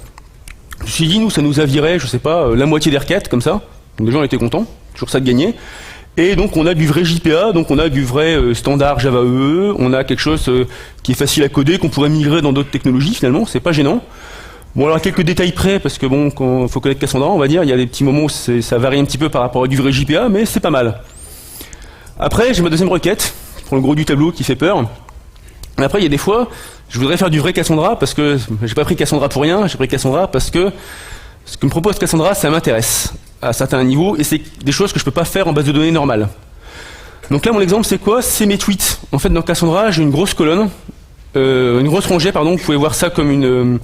Je me suis dit, nous, ça nous a viré, je sais pas, la moitié des requêtes, comme ça. Donc les gens étaient contents, toujours ça de gagner. Et donc on a du vrai JPA, donc on a du vrai standard Java EE, on a quelque chose qui est facile à coder, qu'on pourrait migrer dans d'autres technologies finalement, c'est pas gênant. Bon alors quelques détails près, parce que bon, quand il faut connaître Cassandra, on va dire, il y a des petits moments où ça varie un petit peu par rapport à du vrai JPA, mais c'est pas mal. Après, j'ai ma deuxième requête, pour le gros du tableau qui fait peur. Et après, il y a des fois, je voudrais faire du vrai Cassandra, parce que j'ai pas pris Cassandra pour rien, j'ai pris Cassandra parce que ce que me propose Cassandra, ça m'intéresse à certains niveaux, et c'est des choses que je peux pas faire en base de données normale. Donc là, mon exemple, c'est quoi? C'est mes tweets. En fait, dans Cassandra, j'ai une grosse colonne, une grosse rangée, pardon, vous pouvez voir ça comme une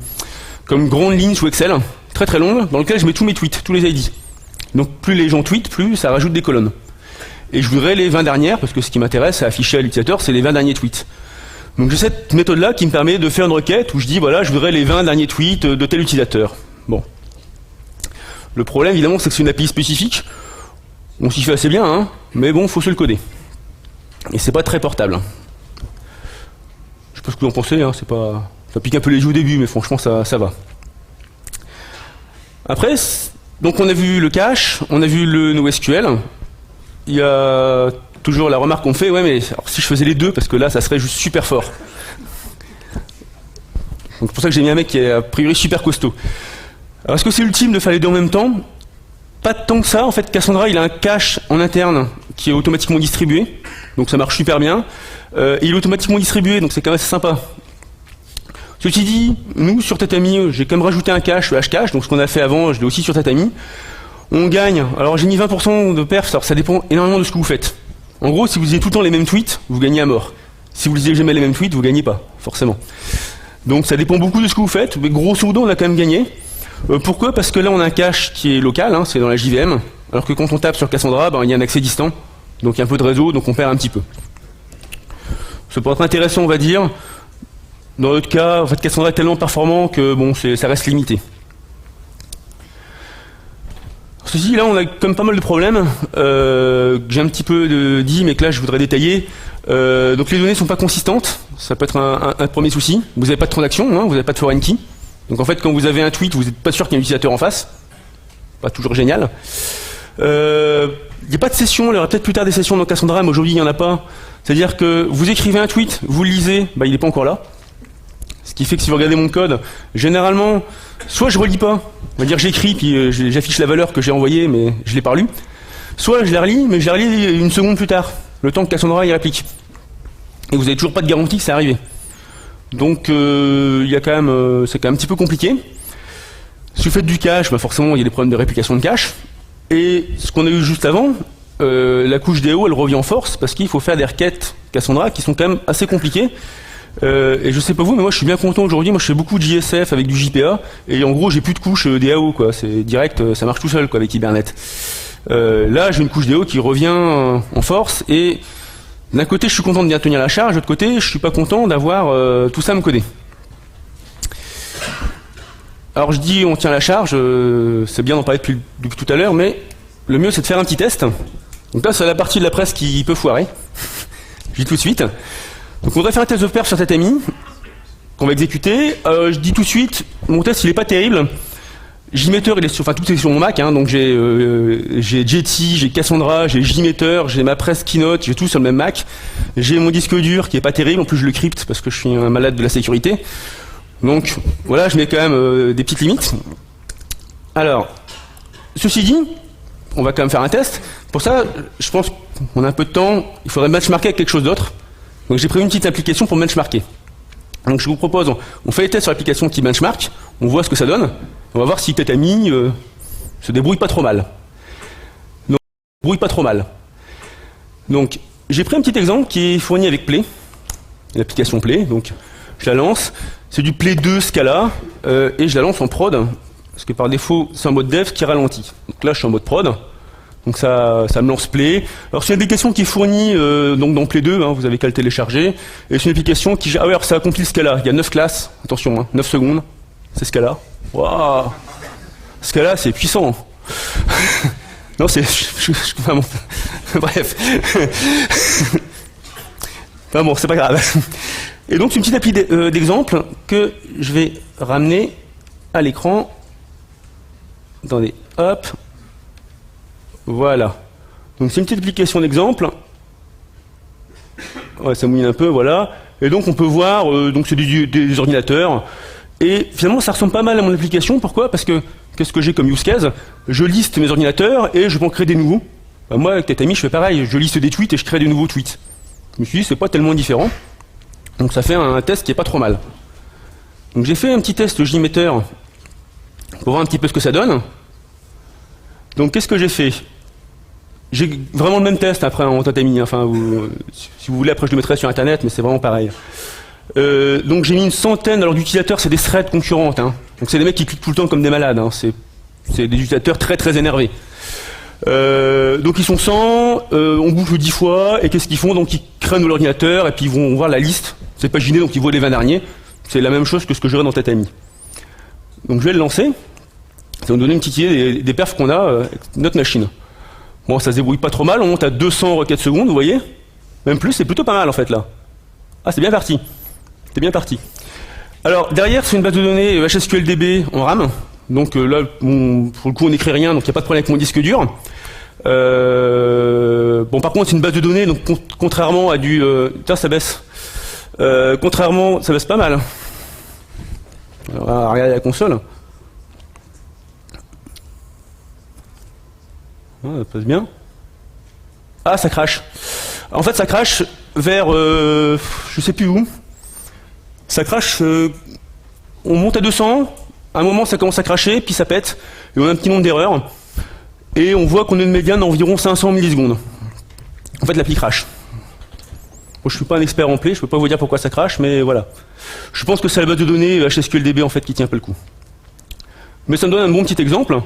grande ligne sous Excel, très très longue, dans laquelle je mets tous mes tweets, tous les ID. Donc plus les gens tweetent, plus ça rajoute des colonnes. Et je voudrais les 20 dernières, parce que ce qui m'intéresse à afficher à l'utilisateur, c'est les 20 derniers tweets. Donc j'ai cette méthode-là qui me permet de faire une requête où je dis, voilà, je voudrais les 20 derniers tweets de tel utilisateur. Bon. Le problème, évidemment, c'est que c'est une API spécifique. On s'y fait assez bien, hein, mais bon, faut se le coder. Et c'est pas très portable. Je sais pas ce que vous en pensez, hein, c'est pas... Ça pique un peu les yeux au début, mais franchement, ça va. Après, donc on a vu le cache, on a vu le NoSQL. Il y a toujours la remarque qu'on fait, ouais, mais alors, si je faisais les deux, parce que là, ça serait juste super fort. Donc c'est pour ça que j'ai mis un mec qui est a priori super costaud. Alors est-ce que c'est ultime de faire les deux en même temps? Pas tant que ça. En fait, Cassandra, il a un cache en interne qui est automatiquement distribué. Donc ça marche super bien. Il est automatiquement distribué, donc c'est quand même assez sympa. Ceci dit, nous, sur Tatami, j'ai quand même rajouté un cache, le hcache, donc ce qu'on a fait avant, je l'ai aussi sur Tatami. On gagne, alors j'ai mis 20% de perf, alors ça dépend énormément de ce que vous faites. En gros, si vous lisez tout le temps les mêmes tweets, vous gagnez à mort. Si vous lisez jamais les mêmes tweets, vous gagnez pas, forcément. Donc ça dépend beaucoup de ce que vous faites, mais grosso modo, on a quand même gagné. Pourquoi? Parce que là, on a un cache qui est local, hein, c'est dans la JVM, alors que quand on tape sur Cassandra, ben, il y a un accès distant, donc il y a un peu de réseau, donc on perd un petit peu. Ça pourrait être intéressant, on va dire. Dans notre cas, en fait, Cassandra est tellement performant que bon, ça reste limité. Ceci, là, on a quand même pas mal de problèmes. J'ai un petit peu dit, mais que là, je voudrais détailler. Donc, les données ne sont pas consistantes. Ça peut être un premier souci. Vous n'avez pas de transaction, hein, vous n'avez pas de foreign key. Donc, en fait, quand vous avez un tweet, vous n'êtes pas sûr qu'il y a un utilisateur en face. Pas toujours génial. Il n'y a pas de session. Il y aura peut-être plus tard des sessions dans Cassandra, mais aujourd'hui, il n'y en a pas. C'est-à-dire que vous écrivez un tweet, vous le lisez, bah, il n'est pas encore là. Ce qui fait que si vous regardez mon code, généralement, soit je relis pas, on va dire j'écris puis j'affiche la valeur que j'ai envoyée mais je l'ai pas relue, soit je la relis mais je la relis une seconde plus tard, le temps que Cassandra y réplique. Et vous n'avez toujours pas de garantie que ça arrive. Donc il y a quand même, c'est quand même un petit peu compliqué. Si vous faites du cache, bah forcément il y a des problèmes de réplication de cache. Et ce qu'on a eu juste avant, la couche DAO elle revient en force parce qu'il faut faire des requêtes Cassandra qui sont quand même assez compliquées. Et je sais pas vous, mais moi je suis bien content aujourd'hui. Moi je fais beaucoup de JSF avec du JPA et en gros j'ai plus de couche DAO quoi. C'est direct, ça marche tout seul quoi avec Hibernate. Là j'ai une couche DAO qui revient en force et d'un côté je suis content de bien tenir la charge, de l'autre côté je suis pas content d'avoir tout ça à me coder. Alors je dis on tient la charge, c'est bien d'en parler depuis tout à l'heure, mais le mieux c'est de faire un petit test. Donc là c'est la partie de la presse qui peut foirer. Je dis tout de suite. Donc on va faire un test de perf sur Tatami, qu'on va exécuter. Je dis tout de suite, mon test il est pas terrible. JMeter, il est sur, enfin tout est sur mon Mac, hein, donc j'ai Jetty, j'ai Cassandra, j'ai JMeter, j'ai ma presse Keynote, j'ai tout sur le même Mac. J'ai mon disque dur qui est pas terrible, en plus je le crypte parce que je suis un malade de la sécurité. Donc voilà, je mets quand même des petites limites. Alors, ceci dit, on va quand même faire un test. Pour ça, je pense qu'on a un peu de temps, il faudrait benchmarker avec quelque chose d'autre. Donc j'ai prévu une petite application pour benchmarker. Donc je vous propose, on fait les tests sur l'application qui benchmark, on voit ce que ça donne. On va voir si Tatami se débrouille pas trop mal. Donc, j'ai pris un petit exemple qui est fourni avec Play, l'application Play. Donc, je la lance. C'est du Play 2 Scala et je la lance en prod parce que par défaut, c'est un mode dev qui ralentit. Donc là, je suis en mode prod. Donc ça me lance Play. Alors c'est une application qui est fournie donc dans Play 2, hein, vous avez qu'à le télécharger. Et c'est une application qui... Ah ouais, alors ça accomplit le Scala. Il y a 9 classes, attention, hein, 9 secondes, c'est Scala. Waouh, Scala, c'est puissant. Non, c'est... Enfin, bon. Bref. Enfin bon, c'est pas grave. Et donc c'est une petite appli d'exemple que je vais ramener à l'écran. Attendez, hop. Voilà. Donc c'est une petite application d'exemple. Ouais, ça mouline un peu, voilà. Et donc on peut voir, donc c'est des ordinateurs. Et finalement ça ressemble pas mal à mon application. Pourquoi? Parce que qu'est-ce que j'ai comme use case? Je liste mes ordinateurs et je peux en créer des nouveaux. Bah, moi avec Tatami je fais pareil, je liste des tweets et je crée des nouveaux tweets. Je me suis dit c'est pas tellement différent. Donc ça fait un test qui est pas trop mal. Donc j'ai fait un petit test JMeter pour voir un petit peu ce que ça donne. Donc qu'est-ce que j'ai fait? J'ai vraiment le même test après en Tatami. Enfin, si vous voulez, après je le mettrai sur internet, mais c'est vraiment pareil. Donc j'ai mis une centaine, alors d'utilisateurs, c'est des threads concurrentes. Hein. Donc c'est des mecs qui cliquent tout le temps comme des malades. Hein. C'est des utilisateurs très très énervés. Donc ils sont 100, on boucle 10 fois, et qu'est-ce qu'ils font? Donc ils créent l'ordinateur, et puis ils vont voir la liste. C'est paginé, donc ils voient les 20 derniers. C'est la même chose que ce que j'aurais dans Tatami. Donc je vais le lancer. Ça va nous donner une petite idée des perfs qu'on a avec notre machine. Bon, ça se débrouille pas trop mal, on monte à 200 requêtes secondes, vous voyez? Même plus, c'est plutôt pas mal en fait là. Ah, c'est bien parti. C'est bien parti. Alors, derrière, c'est une base de données HSQLDB en RAM. Donc là, pour le coup, on n'écrit rien, donc il n'y a pas de problème avec mon disque dur. Bon, par contre, c'est une base de données, donc contrairement à du... Putain, ça baisse. Contrairement, ça baisse pas mal. On va regarder la console. Ça passe bien. Ah, ça crache. En fait, ça crache vers... je sais plus où. Ça crache... on monte à 200. À un moment, ça commence à cracher, puis ça pète. Et on a un petit nombre d'erreurs. Et on voit qu'on a une médiane d'environ 500 millisecondes. En fait, l'appli crache. Bon, je suis pas un expert en Play, je peux pas vous dire pourquoi ça crache, mais voilà. Je pense que c'est la base de données HSQLDB en fait qui tient un peu le coup. Mais ça me donne un bon petit exemple.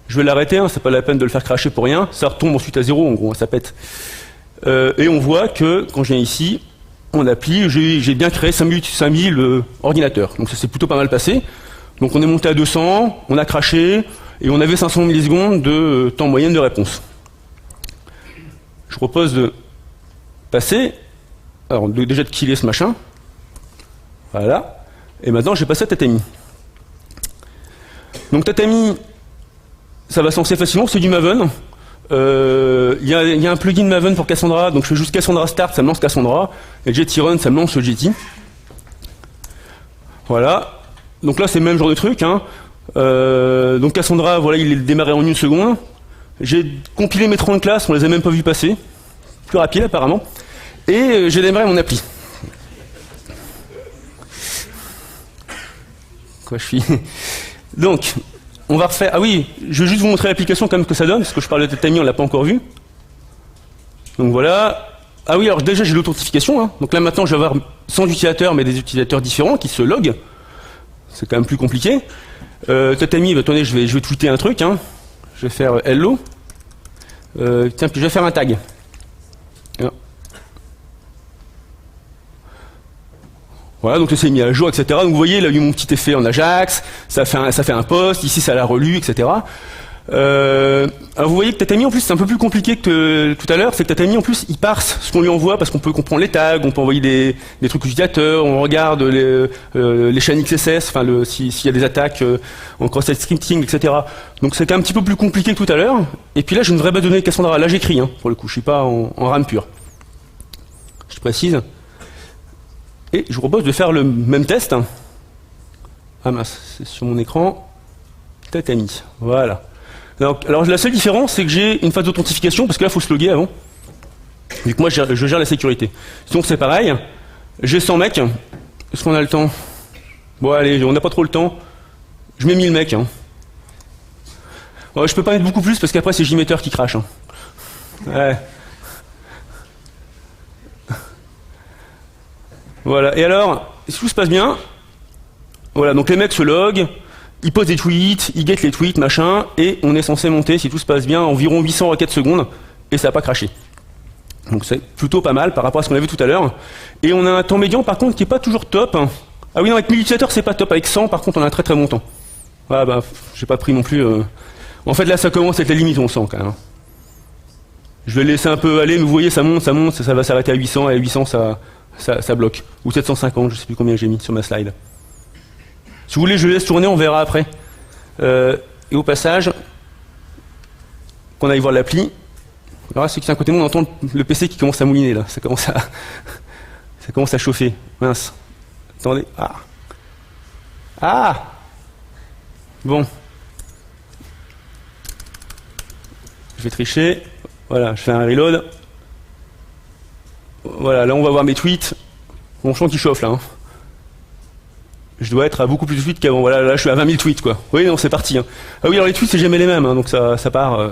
Je vais l'arrêter, hein, c'est pas la peine de le faire cracher pour rien. Ça retombe ensuite à zéro, en gros, ça pète. Et on voit que, quand je viens ici, en appli, j'ai bien créé 5000 ordinateurs. Donc ça s'est plutôt pas mal passé. Donc on est monté à 200, on a craché, et on avait 500 millisecondes de temps moyen de réponse. Je propose de passer, alors déjà de killer ce machin. Voilà. Et maintenant, je vais passer à Tatami. Donc Tatami, ça va se lancer facilement, c'est du Maven. Il y a un plugin Maven pour Cassandra, donc je fais juste Cassandra Start, ça me lance Cassandra. Et Jetty Run, ça me lance Jetty. Voilà. Donc là, c'est le même genre de truc. Hein. Donc Cassandra, voilà, il est démarré en 1 seconde. J'ai compilé mes 30 classes, on les a même pas vues passer. Plus rapide apparemment. Et j'ai démarré mon appli. Quoi, je suis... Donc, on va refaire... Ah oui, je vais juste vous montrer l'application quand même que ça donne, parce que je parle de Tatami, on l'a pas encore vu. Donc voilà. Ah oui, alors déjà j'ai l'authentification. Hein. Donc là maintenant, je vais avoir 100 utilisateurs, mais des utilisateurs différents qui se loguent. C'est quand même plus compliqué. Tatami, bah, attendez, je vais tweeter un truc. Hein. Je vais faire hello. Tiens, puis je vais faire un tag. Voilà, donc c'est mis à jour, etc. Donc vous voyez, là, il y a eu mon petit effet en Ajax, ça fait un post, ici ça l'a relu, etc. Alors vous voyez que Tatami en plus c'est un peu plus compliqué que tout à l'heure, c'est que Tatami en plus il parse ce qu'on lui envoie parce qu'on peut comprendre les tags, on peut envoyer des trucs aux utilisateurs, on regarde les chaînes XSS, enfin s'il y a des attaques en cross-site scripting, etc. Donc c'est un petit peu plus compliqué que tout à l'heure. Et puis là j'ai une vraie base de données Cassandra, là j'écris pour le coup, je suis pas en RAM pur. Je précise. Et je vous propose de faire le même test. Ah mince, c'est sur mon écran. Tatami, voilà. Alors la seule différence, c'est que j'ai une phase d'authentification, parce que là, il faut se loguer avant. Vu que moi, je gère la sécurité. Sinon, c'est pareil. J'ai 100 mecs. Est-ce qu'on a le temps? Bon, allez, on n'a pas trop le temps. Je mets 1000 mecs. Ouais, je peux pas mettre beaucoup plus, parce qu'après, c'est JMeter qui crache. Ouais. Voilà. Et alors, si tout se passe bien, voilà, donc les mecs se loguent. Ils posent des tweets, ils guettent les tweets, machin, et on est censé monter, si tout se passe bien, environ 800 requêtes secondes, et ça n'a pas craché. Donc c'est plutôt pas mal par rapport à ce qu'on a vu tout à l'heure. Et on a un temps médian par contre qui n'est pas toujours top. Ah oui, non, avec 1000 utilisateurs c'est pas top, avec 100 par contre on a un très très bon temps. Ah bah, j'ai pas pris non plus... En fait là ça commence à être la limite, on sent quand même. Je vais le laisser un peu aller, mais vous voyez ça monte, ça va s'arrêter à 800, et à 800 ça bloque. Ou 750, je sais plus combien j'ai mis sur ma slide. Si vous voulez, je laisse tourner, on verra après. Et au passage, qu'on aille voir l'appli. Alors là, ceux qui sont à côté de moi, on entend le PC qui commence à mouliner, là. Ça commence à chauffer. Mince. Attendez. Ah. Bon. Je vais tricher. Voilà, je fais un reload. Voilà, là, on va voir mes tweets. Bon, je sens qu'il chauffe, là. Je dois être à beaucoup plus de tweets qu'avant. Voilà, là je suis à 20 000 tweets, quoi. Oui, non, c'est parti. Ah oui, alors les tweets, c'est jamais les mêmes, donc ça part,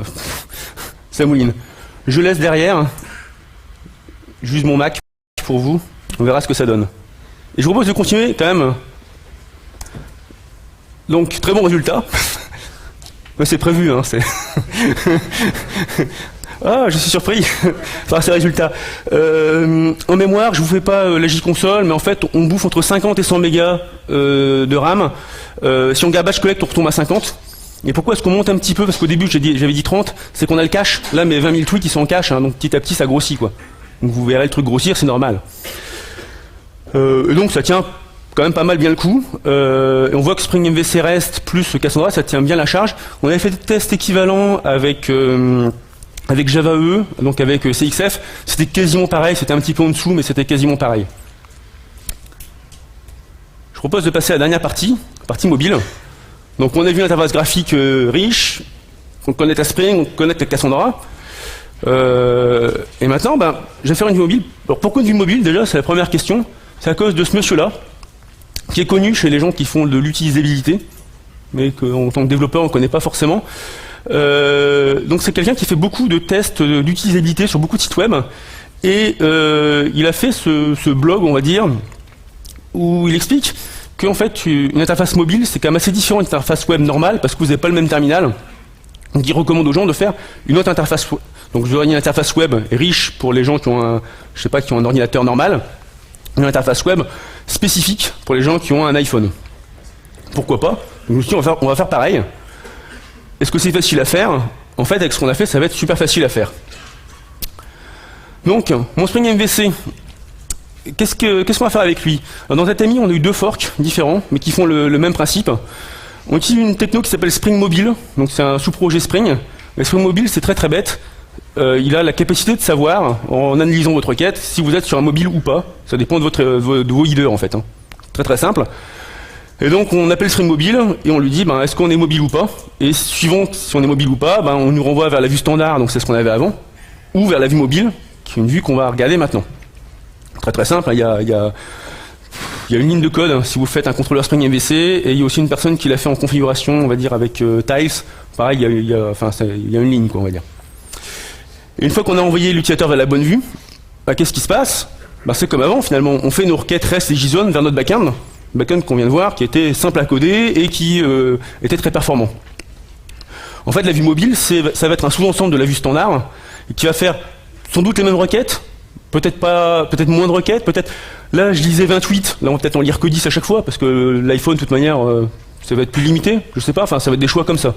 ça mouline. Je laisse derrière, juste mon Mac pour vous. On verra ce que ça donne. Et je vous propose de continuer quand même. Donc, très bon résultat. C'est prévu, c'est... Ah, je suis surpris par ces résultats. En mémoire, je vous fais pas la J-console, mais en fait, on bouffe entre 50 et 100 mégas de RAM. Si on garde batch collect, on retombe à 50. Et pourquoi est-ce qu'on monte un petit peu? Parce qu'au début, j'avais dit 30, c'est qu'on a le cache. Là, mes 20 000 tweets, ils sont en cache, donc petit à petit, ça grossit, quoi. Donc vous verrez le truc grossir, c'est normal. Et donc, ça tient quand même pas mal bien le coup. Et on voit que Spring MVC REST plus Cassandra, ça tient bien la charge. On avait fait des tests équivalents avec Java EE, donc avec CXF, c'était quasiment pareil, c'était un petit peu en dessous, mais c'était quasiment pareil. Je propose de passer à la dernière partie mobile. Donc on a vu l'interface graphique riche, on connaît la Spring, on connaît la Cassandra. Et maintenant, je vais faire une vue mobile. Alors pourquoi une vue mobile? Déjà, c'est la première question. C'est à cause de ce monsieur-là, qui est connu chez les gens qui font de l'utilisabilité, mais qu'en tant que développeur, on ne connaît pas forcément. Donc c'est quelqu'un qui fait beaucoup de tests d'utilisabilité sur beaucoup de sites web et il a fait ce blog, on va dire, où il explique qu'en fait une interface mobile c'est quand même assez différent d'une interface web normale parce que vous n'avez pas le même terminal. Donc il recommande aux gens de faire une autre interface web. Donc vous aurez une interface web riche pour les gens qui ont qui ont un ordinateur normal, une interface web spécifique pour les gens qui ont un iPhone. Pourquoi pas? Donc je me suis dit on va faire pareil. Est-ce que c'est facile à faire? En fait, avec ce qu'on a fait, ça va être super facile à faire. Donc, mon Spring MVC, qu'est-ce qu'on va faire avec lui? Alors, dans Tatami, on a eu deux forks différents, mais qui font le même principe. On utilise une techno qui s'appelle Spring Mobile, donc c'est un sous-projet Spring. Mais Spring Mobile, c'est très très bête. Il a la capacité de savoir, en analysant votre requête, si vous êtes sur un mobile ou pas. Ça dépend de vos headers, en fait. Très très simple. Et donc on appelle Spring Mobile et on lui dit est-ce qu'on est mobile ou pas, et suivant si on est mobile ou pas, on nous renvoie vers la vue standard, donc c'est ce qu'on avait avant, ou vers la vue mobile, qui est une vue qu'on va regarder maintenant. Très très simple, il y a une ligne de code si vous faites un contrôleur Spring MVC, et il y a aussi une personne qui l'a fait en configuration, on va dire avec Tiles, pareil, il y a une ligne, quoi, on va dire. Et une fois qu'on a envoyé l'utilisateur vers la bonne vue, qu'est-ce qui se passe? C'est comme avant finalement, on fait nos requêtes REST et JSON vers notre backend, qu'on vient de voir, qui était simple à coder et qui était très performant. En fait, la vue mobile, ça va être un sous-ensemble de la vue standard, qui va faire sans doute les mêmes requêtes, peut-être pas, peut-être moins de requêtes, peut-être. Là, je lisais 28. Là, on va peut-être en lire que 10 à chaque fois parce que l'iPhone, de toute manière, ça va être plus limité. Je sais pas. Enfin, ça va être des choix comme ça.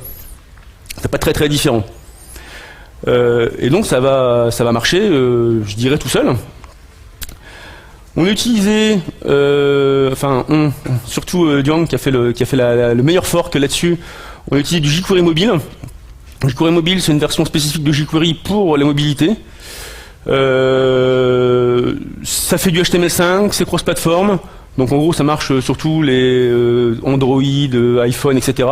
C'est pas très très différent. Et donc, ça va marcher, je dirais tout seul. On a utilisé, surtout Diang qui a fait le meilleur fork là-dessus. On a utilisé du jQuery mobile. jQuery mobile, c'est une version spécifique de jQuery pour la mobilité. Ça fait du HTML5, c'est cross-platform. Donc en gros, ça marche sur tous les Android, iPhone, etc.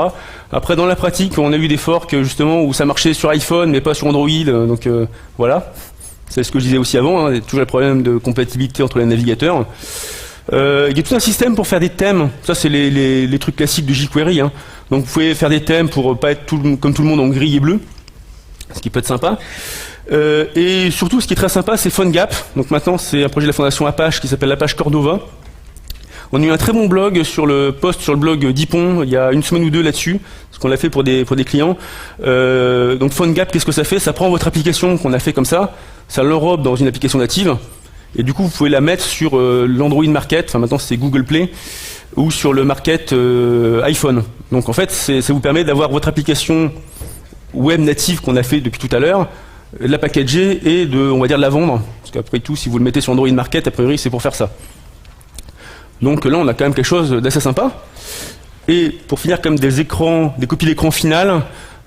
Après, dans la pratique, on a eu des forks justement où ça marchait sur iPhone, mais pas sur Android. Donc voilà. C'est ce que je disais aussi avant. Il y a toujours le problème de compatibilité entre les navigateurs. Il y a tout un système pour faire des thèmes. Ça, c'est les trucs classiques de jQuery. Hein. Donc vous pouvez faire des thèmes pour pas être comme tout le monde en gris et bleu, ce qui peut être sympa. Et surtout, ce qui est très sympa, c'est PhoneGap. Donc maintenant, c'est un projet de la fondation Apache qui s'appelle Apache Cordova. On a eu un très bon blog sur le blog d'Ypon il y a une semaine ou deux là-dessus, ce qu'on l'a fait pour des clients. Donc PhoneGap, qu'est-ce que ça fait? Ça prend votre application qu'on a fait comme ça l'enrobe dans une application native, et du coup vous pouvez la mettre sur l'Android Market, enfin maintenant c'est Google Play, ou sur le Market iPhone. Donc en fait, ça vous permet d'avoir votre application web native qu'on a fait depuis tout à l'heure, de la packager et on va dire de la vendre, parce qu'après tout, si vous le mettez sur Android Market, a priori c'est pour faire ça. Donc là, on a quand même quelque chose d'assez sympa. Et pour finir, comme des copies d'écran finales,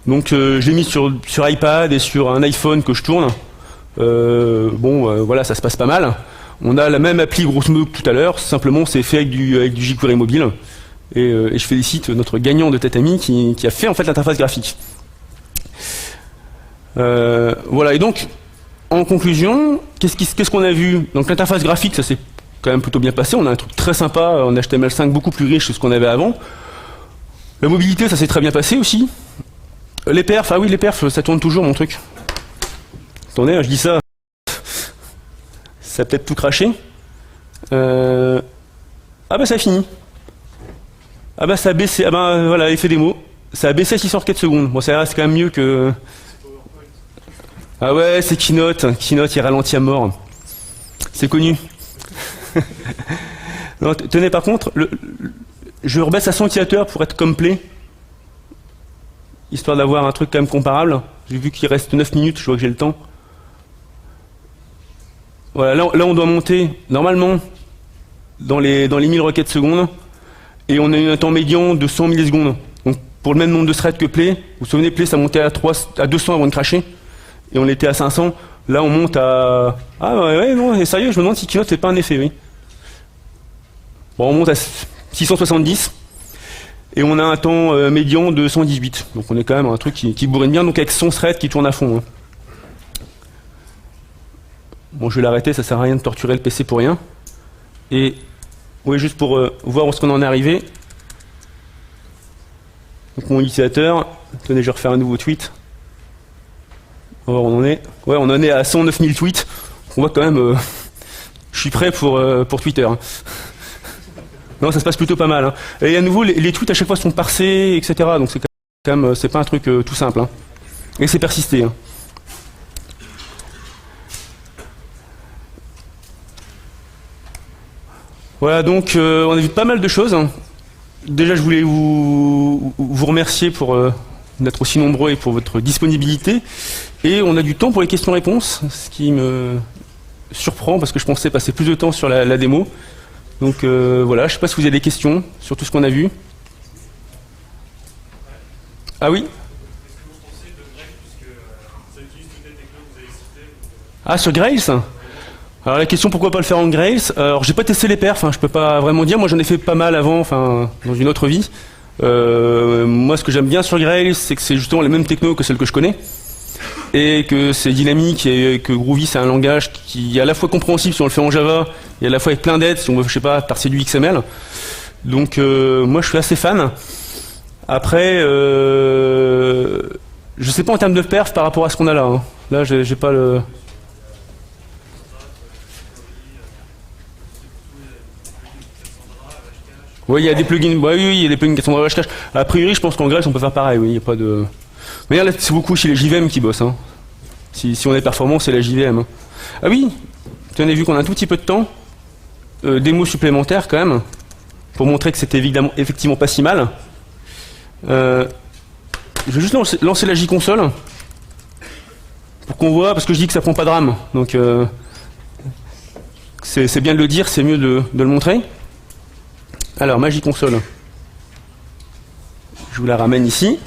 donc je l'ai mis sur iPad et sur un iPhone que je tourne. Voilà, ça se passe pas mal. On a la même appli grosso modo que tout à l'heure, simplement c'est fait avec du jQuery mobile. Et je félicite notre gagnant de Tatami qui a fait en fait l'interface graphique. Voilà, et donc, en conclusion, qu'est-ce qu'on a vu? Donc l'interface graphique, ça s'est quand même plutôt bien passé. On a un truc très sympa en HTML5 beaucoup plus riche que ce qu'on avait avant. La mobilité, ça s'est très bien passé aussi. Les perfs, ah oui, les perfs, ça tourne toujours mon truc. Attendez, je dis ça. Ça a peut-être tout craché. Ah bah ça a fini. Ah bah ça a baissé. Ah bah voilà, effet démo. Ça a baissé à 604 secondes. Bon, ça reste quand même mieux que... Ah ouais, c'est Keynote. Keynote, il ralentit à mort. C'est connu. Non, tenez, par contre, je rebaisse à 100 utilisateurs pour être complet, histoire d'avoir un truc quand même comparable. J'ai vu qu'il reste 9 minutes, je vois que j'ai le temps. Voilà, là on doit monter, normalement, dans les 1000 requêtes secondes, et on a eu un temps médian de 100 millisecondes. Donc pour le même nombre de threads que Play, vous vous souvenez, Play ça montait à 200 avant de cracher, et on était à 500. Là on monte à... Ah ouais, non, c'est sérieux, je me demande si Keynote fait pas un effet, oui. Bon, on monte à 670 et on a un temps médian de 118. Donc on est quand même un truc qui bourrine bien, donc avec son thread qui tourne à fond. Hein. Bon, je vais l'arrêter, ça sert à rien de torturer le PC pour rien. Et oui, juste pour voir où est-ce qu'on en est arrivé. Donc mon utilisateur, tenez, je vais refaire un nouveau tweet. On va voir où on en est. Ouais, on en est à 109 000 tweets. On voit quand même, je suis prêt pour Twitter. Hein. Non, ça se passe plutôt pas mal. Hein. Et à nouveau, les tweets à chaque fois sont parsés, etc. Donc c'est quand même, c'est pas un truc tout simple. Hein. Et c'est persisté. Hein. Voilà, donc on a vu pas mal de choses. Hein. Déjà, je voulais vous remercier pour d'être aussi nombreux et pour votre disponibilité. Et on a du temps pour les questions-réponses, ce qui me surprend parce que je pensais passer plus de temps sur la démo. Donc voilà, je ne sais pas si vous avez des questions sur tout ce qu'on a vu. Ah oui? Ah, sur Grails? Alors la question, pourquoi pas le faire en Grails? Alors j'ai pas testé les perfs, hein, je peux pas vraiment dire. Moi j'en ai fait pas mal avant, enfin dans une autre vie. Moi ce que j'aime bien sur Grails, c'est que c'est justement les mêmes technos que celles que je connais. Et que c'est dynamique et que Groovy c'est un langage qui est à la fois compréhensible si on le fait en Java et à la fois avec plein d'aides si on veut, je sais pas, parser du XML. Donc moi je suis assez fan. Après, je sais pas en termes de perf par rapport à ce qu'on a là. Hein. Là j'ai pas le... Oui, il y a des plugins. Oui, il y a des plugins qui sont dans le Hashcash. A priori, je pense qu'en Grails on peut faire pareil. Oui, il y a pas de... Mais là, c'est beaucoup chez les JVM qui bossent. Hein. Si on est performant, c'est la JVM. Hein. Ah oui, Tenez, vu qu'on a un tout petit peu de temps, des mots supplémentaires quand même, pour montrer que c'était effectivement pas si mal. Je vais juste lancer la J-console, pour qu'on voit, parce que je dis que ça prend pas de RAM, donc c'est bien de le dire, c'est mieux de le montrer. Alors, ma J-console, je vous la ramène ici.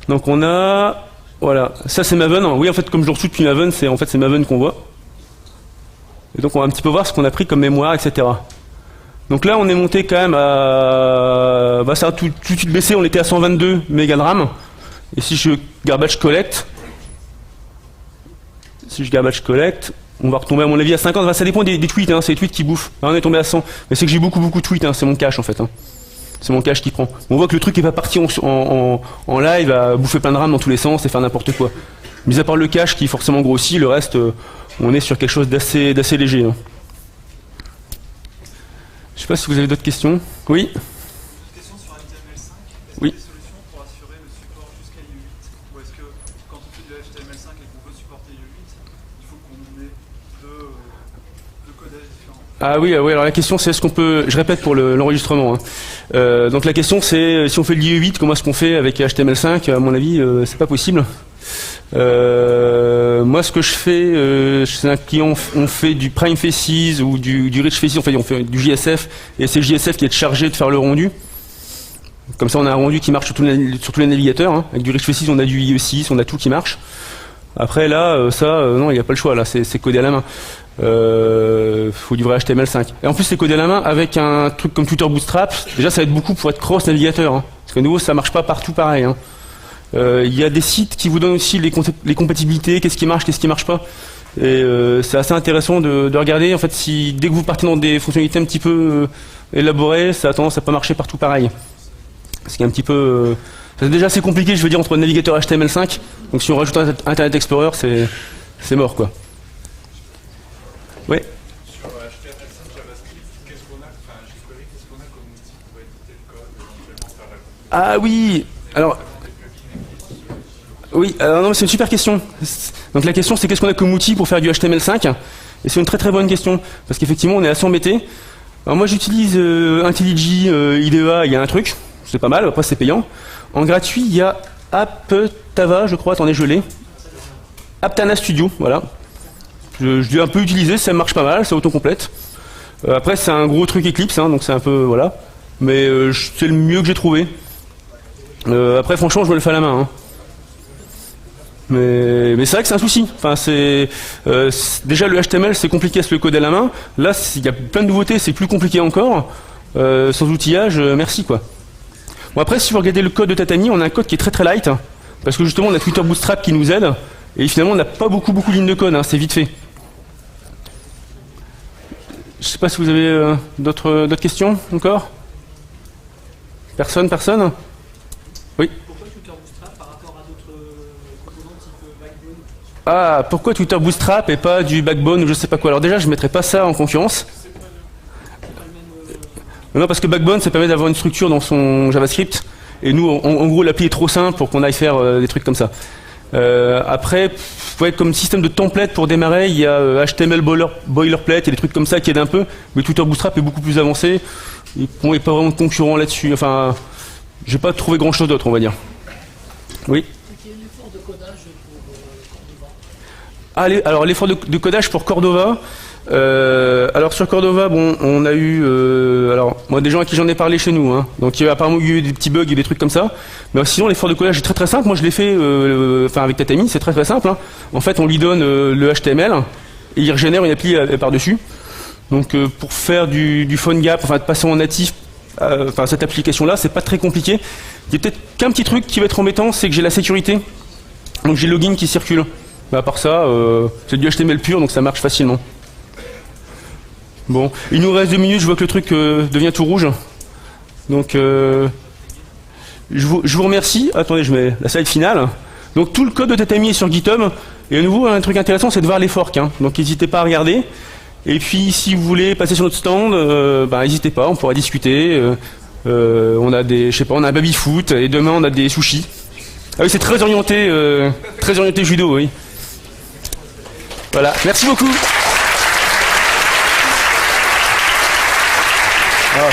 Donc on a, voilà, ça c'est Maven. Oui, en fait, comme je le retrouve depuis Maven, c'est Maven qu'on voit. Et donc on va un petit peu voir ce qu'on a pris comme mémoire, etc. Donc là, on est monté quand même à, ça a tout de suite baissé. On était à 122 mégas de RAM. Et si je garbage collect, on va retomber à mon avis à 50. Enfin, ça dépend des tweets. Hein, c'est les tweets qui bouffent. Là, on est tombé à 100. Mais c'est que j'ai beaucoup de tweets. Hein, c'est mon cache en fait. Hein. C'est mon cache qui prend. On voit que le truc est pas parti en live à bouffer plein de RAM dans tous les sens et faire n'importe quoi. Mis à part le cache qui forcément grossit, le reste, on est sur quelque chose d'assez léger. Hein. Je sais pas si vous avez d'autres questions. Oui. Une question sur HTML5. Est-ce Oui. qu'il y a des solutions pour assurer le support jusqu'à IE8 ou est-ce que quand on fait du HTML5 et qu'on veut supporter IE8, il faut qu'on ait deux codages différents? Ah oui, alors la question c'est est-ce qu'on peut, je répète pour l'enregistrement, hein. Donc la question c'est si on fait le IE8, comment est-ce qu'on fait avec HTML5? À mon avis, c'est pas possible. Moi, ce que je fais, chez un client, on fait du prime faces ou du rich faces, on fait du JSF, et c'est le JSF qui est chargé de faire le rendu. Comme ça, on a un rendu qui marche sur tous les navigateurs. Hein. Avec du rich faces, on a du IE6, on a tout qui marche. Après, là, non, il n'y a pas le choix. Là, c'est codé à la main. Faut du vrai HTML5. Et en plus, c'est codé à la main avec un truc comme Twitter Bootstrap. Déjà, ça va être beaucoup pour être cross navigateur. Hein. Parce que de nouveau, ça marche pas partout pareil. Hein. Il y a des sites qui vous donnent aussi les compatibilités, qu'est-ce qui marche pas. Et c'est assez intéressant de regarder. En fait, si dès que vous partez dans des fonctionnalités un petit peu élaborées, ça a tendance à pas marcher partout pareil. Ce qui est un petit peu... c'est déjà assez compliqué, je veux dire, entre le navigateur HTML5. Donc si on rajoute Internet Explorer, c'est mort, quoi. Oui. Sur HTML5 JavaScript, qu'est-ce qu'on a comme outil pour éditer le code, éventuellement faire la Ah oui. Alors... Oui, non, c'est une super question. Donc la question c'est qu'est-ce qu'on a comme outil pour faire du HTML5 ? Et c'est une très très bonne question, parce qu'effectivement on est assez embêté. Alors moi j'utilise IntelliJ, IDEA, il y a un truc, c'est pas mal, après c'est payant. En gratuit il y a Aptava, je crois, attendez je l'ai. Aptana Studio, voilà. Je l'ai un peu utilisé, ça marche pas mal, ça autocomplète. Après c'est un gros truc Eclipse, hein, donc c'est un peu, voilà. Mais c'est le mieux que j'ai trouvé. Après franchement je me le fais à la main. Hein. Mais c'est vrai que c'est un souci. Enfin, déjà le HTML c'est compliqué à se le coder à la main. Là, il y a plein de nouveautés, c'est plus compliqué encore. Sans outillage, merci quoi. Bon après, si vous regardez le code de Tatami, on a un code qui est très très light, hein, parce que justement on a Twitter Bootstrap qui nous aide, et finalement on n'a pas beaucoup de lignes de code, hein, c'est vite fait. Je sais pas si vous avez d'autres questions encore. Personne. Oui. Ah, pourquoi Twitter Bootstrap et pas du Backbone ou je sais pas quoi? Alors déjà, je mettrais pas ça en concurrence. Non, parce que Backbone, ça permet d'avoir une structure dans son JavaScript. Et nous, en gros, l'appli est trop simple pour qu'on aille faire des trucs comme ça. Après, ouais, comme système de template pour démarrer, il y a HTML boilerplate et des trucs comme ça qui aident un peu. Mais Twitter Bootstrap est beaucoup plus avancé. Et bon, il n'y a pas vraiment de concurrent là-dessus. Enfin, j'ai pas trouvé grand-chose d'autre, on va dire. Oui. Ah, alors l'effort de codage pour Cordova. Alors sur Cordova, bon, on a eu, alors moi des gens à qui j'en ai parlé chez nous, hein, donc il y a apparemment eu des petits bugs et des trucs comme ça. Mais sinon l'effort de codage est très très simple. Moi je l'ai fait, avec Tatami, c'est très très simple. Hein. En fait, on lui donne le HTML et il régénère une appli par dessus. Donc pour faire du PhoneGap, enfin de passer en natif, cette application-là, c'est pas très compliqué. Il y a peut-être qu'un petit truc qui va être embêtant, c'est que j'ai la sécurité. Donc j'ai le login qui circule. Mais à part ça, c'est du HTML pur, donc ça marche facilement. Bon, il nous reste 2 minutes, je vois que le truc devient tout rouge. Donc, je vous remercie. Attendez, je mets la slide finale. Donc tout le code de Tatami est sur GitHub. Et à nouveau, un truc intéressant, c'est de voir les forks. Hein. Donc n'hésitez pas à regarder. Et puis, si vous voulez passer sur notre stand, n'hésitez pas, on pourra discuter. On a on a un baby-foot, et demain on a des sushis. Ah oui, c'est très orienté judo, oui. Voilà, merci beaucoup. Ah.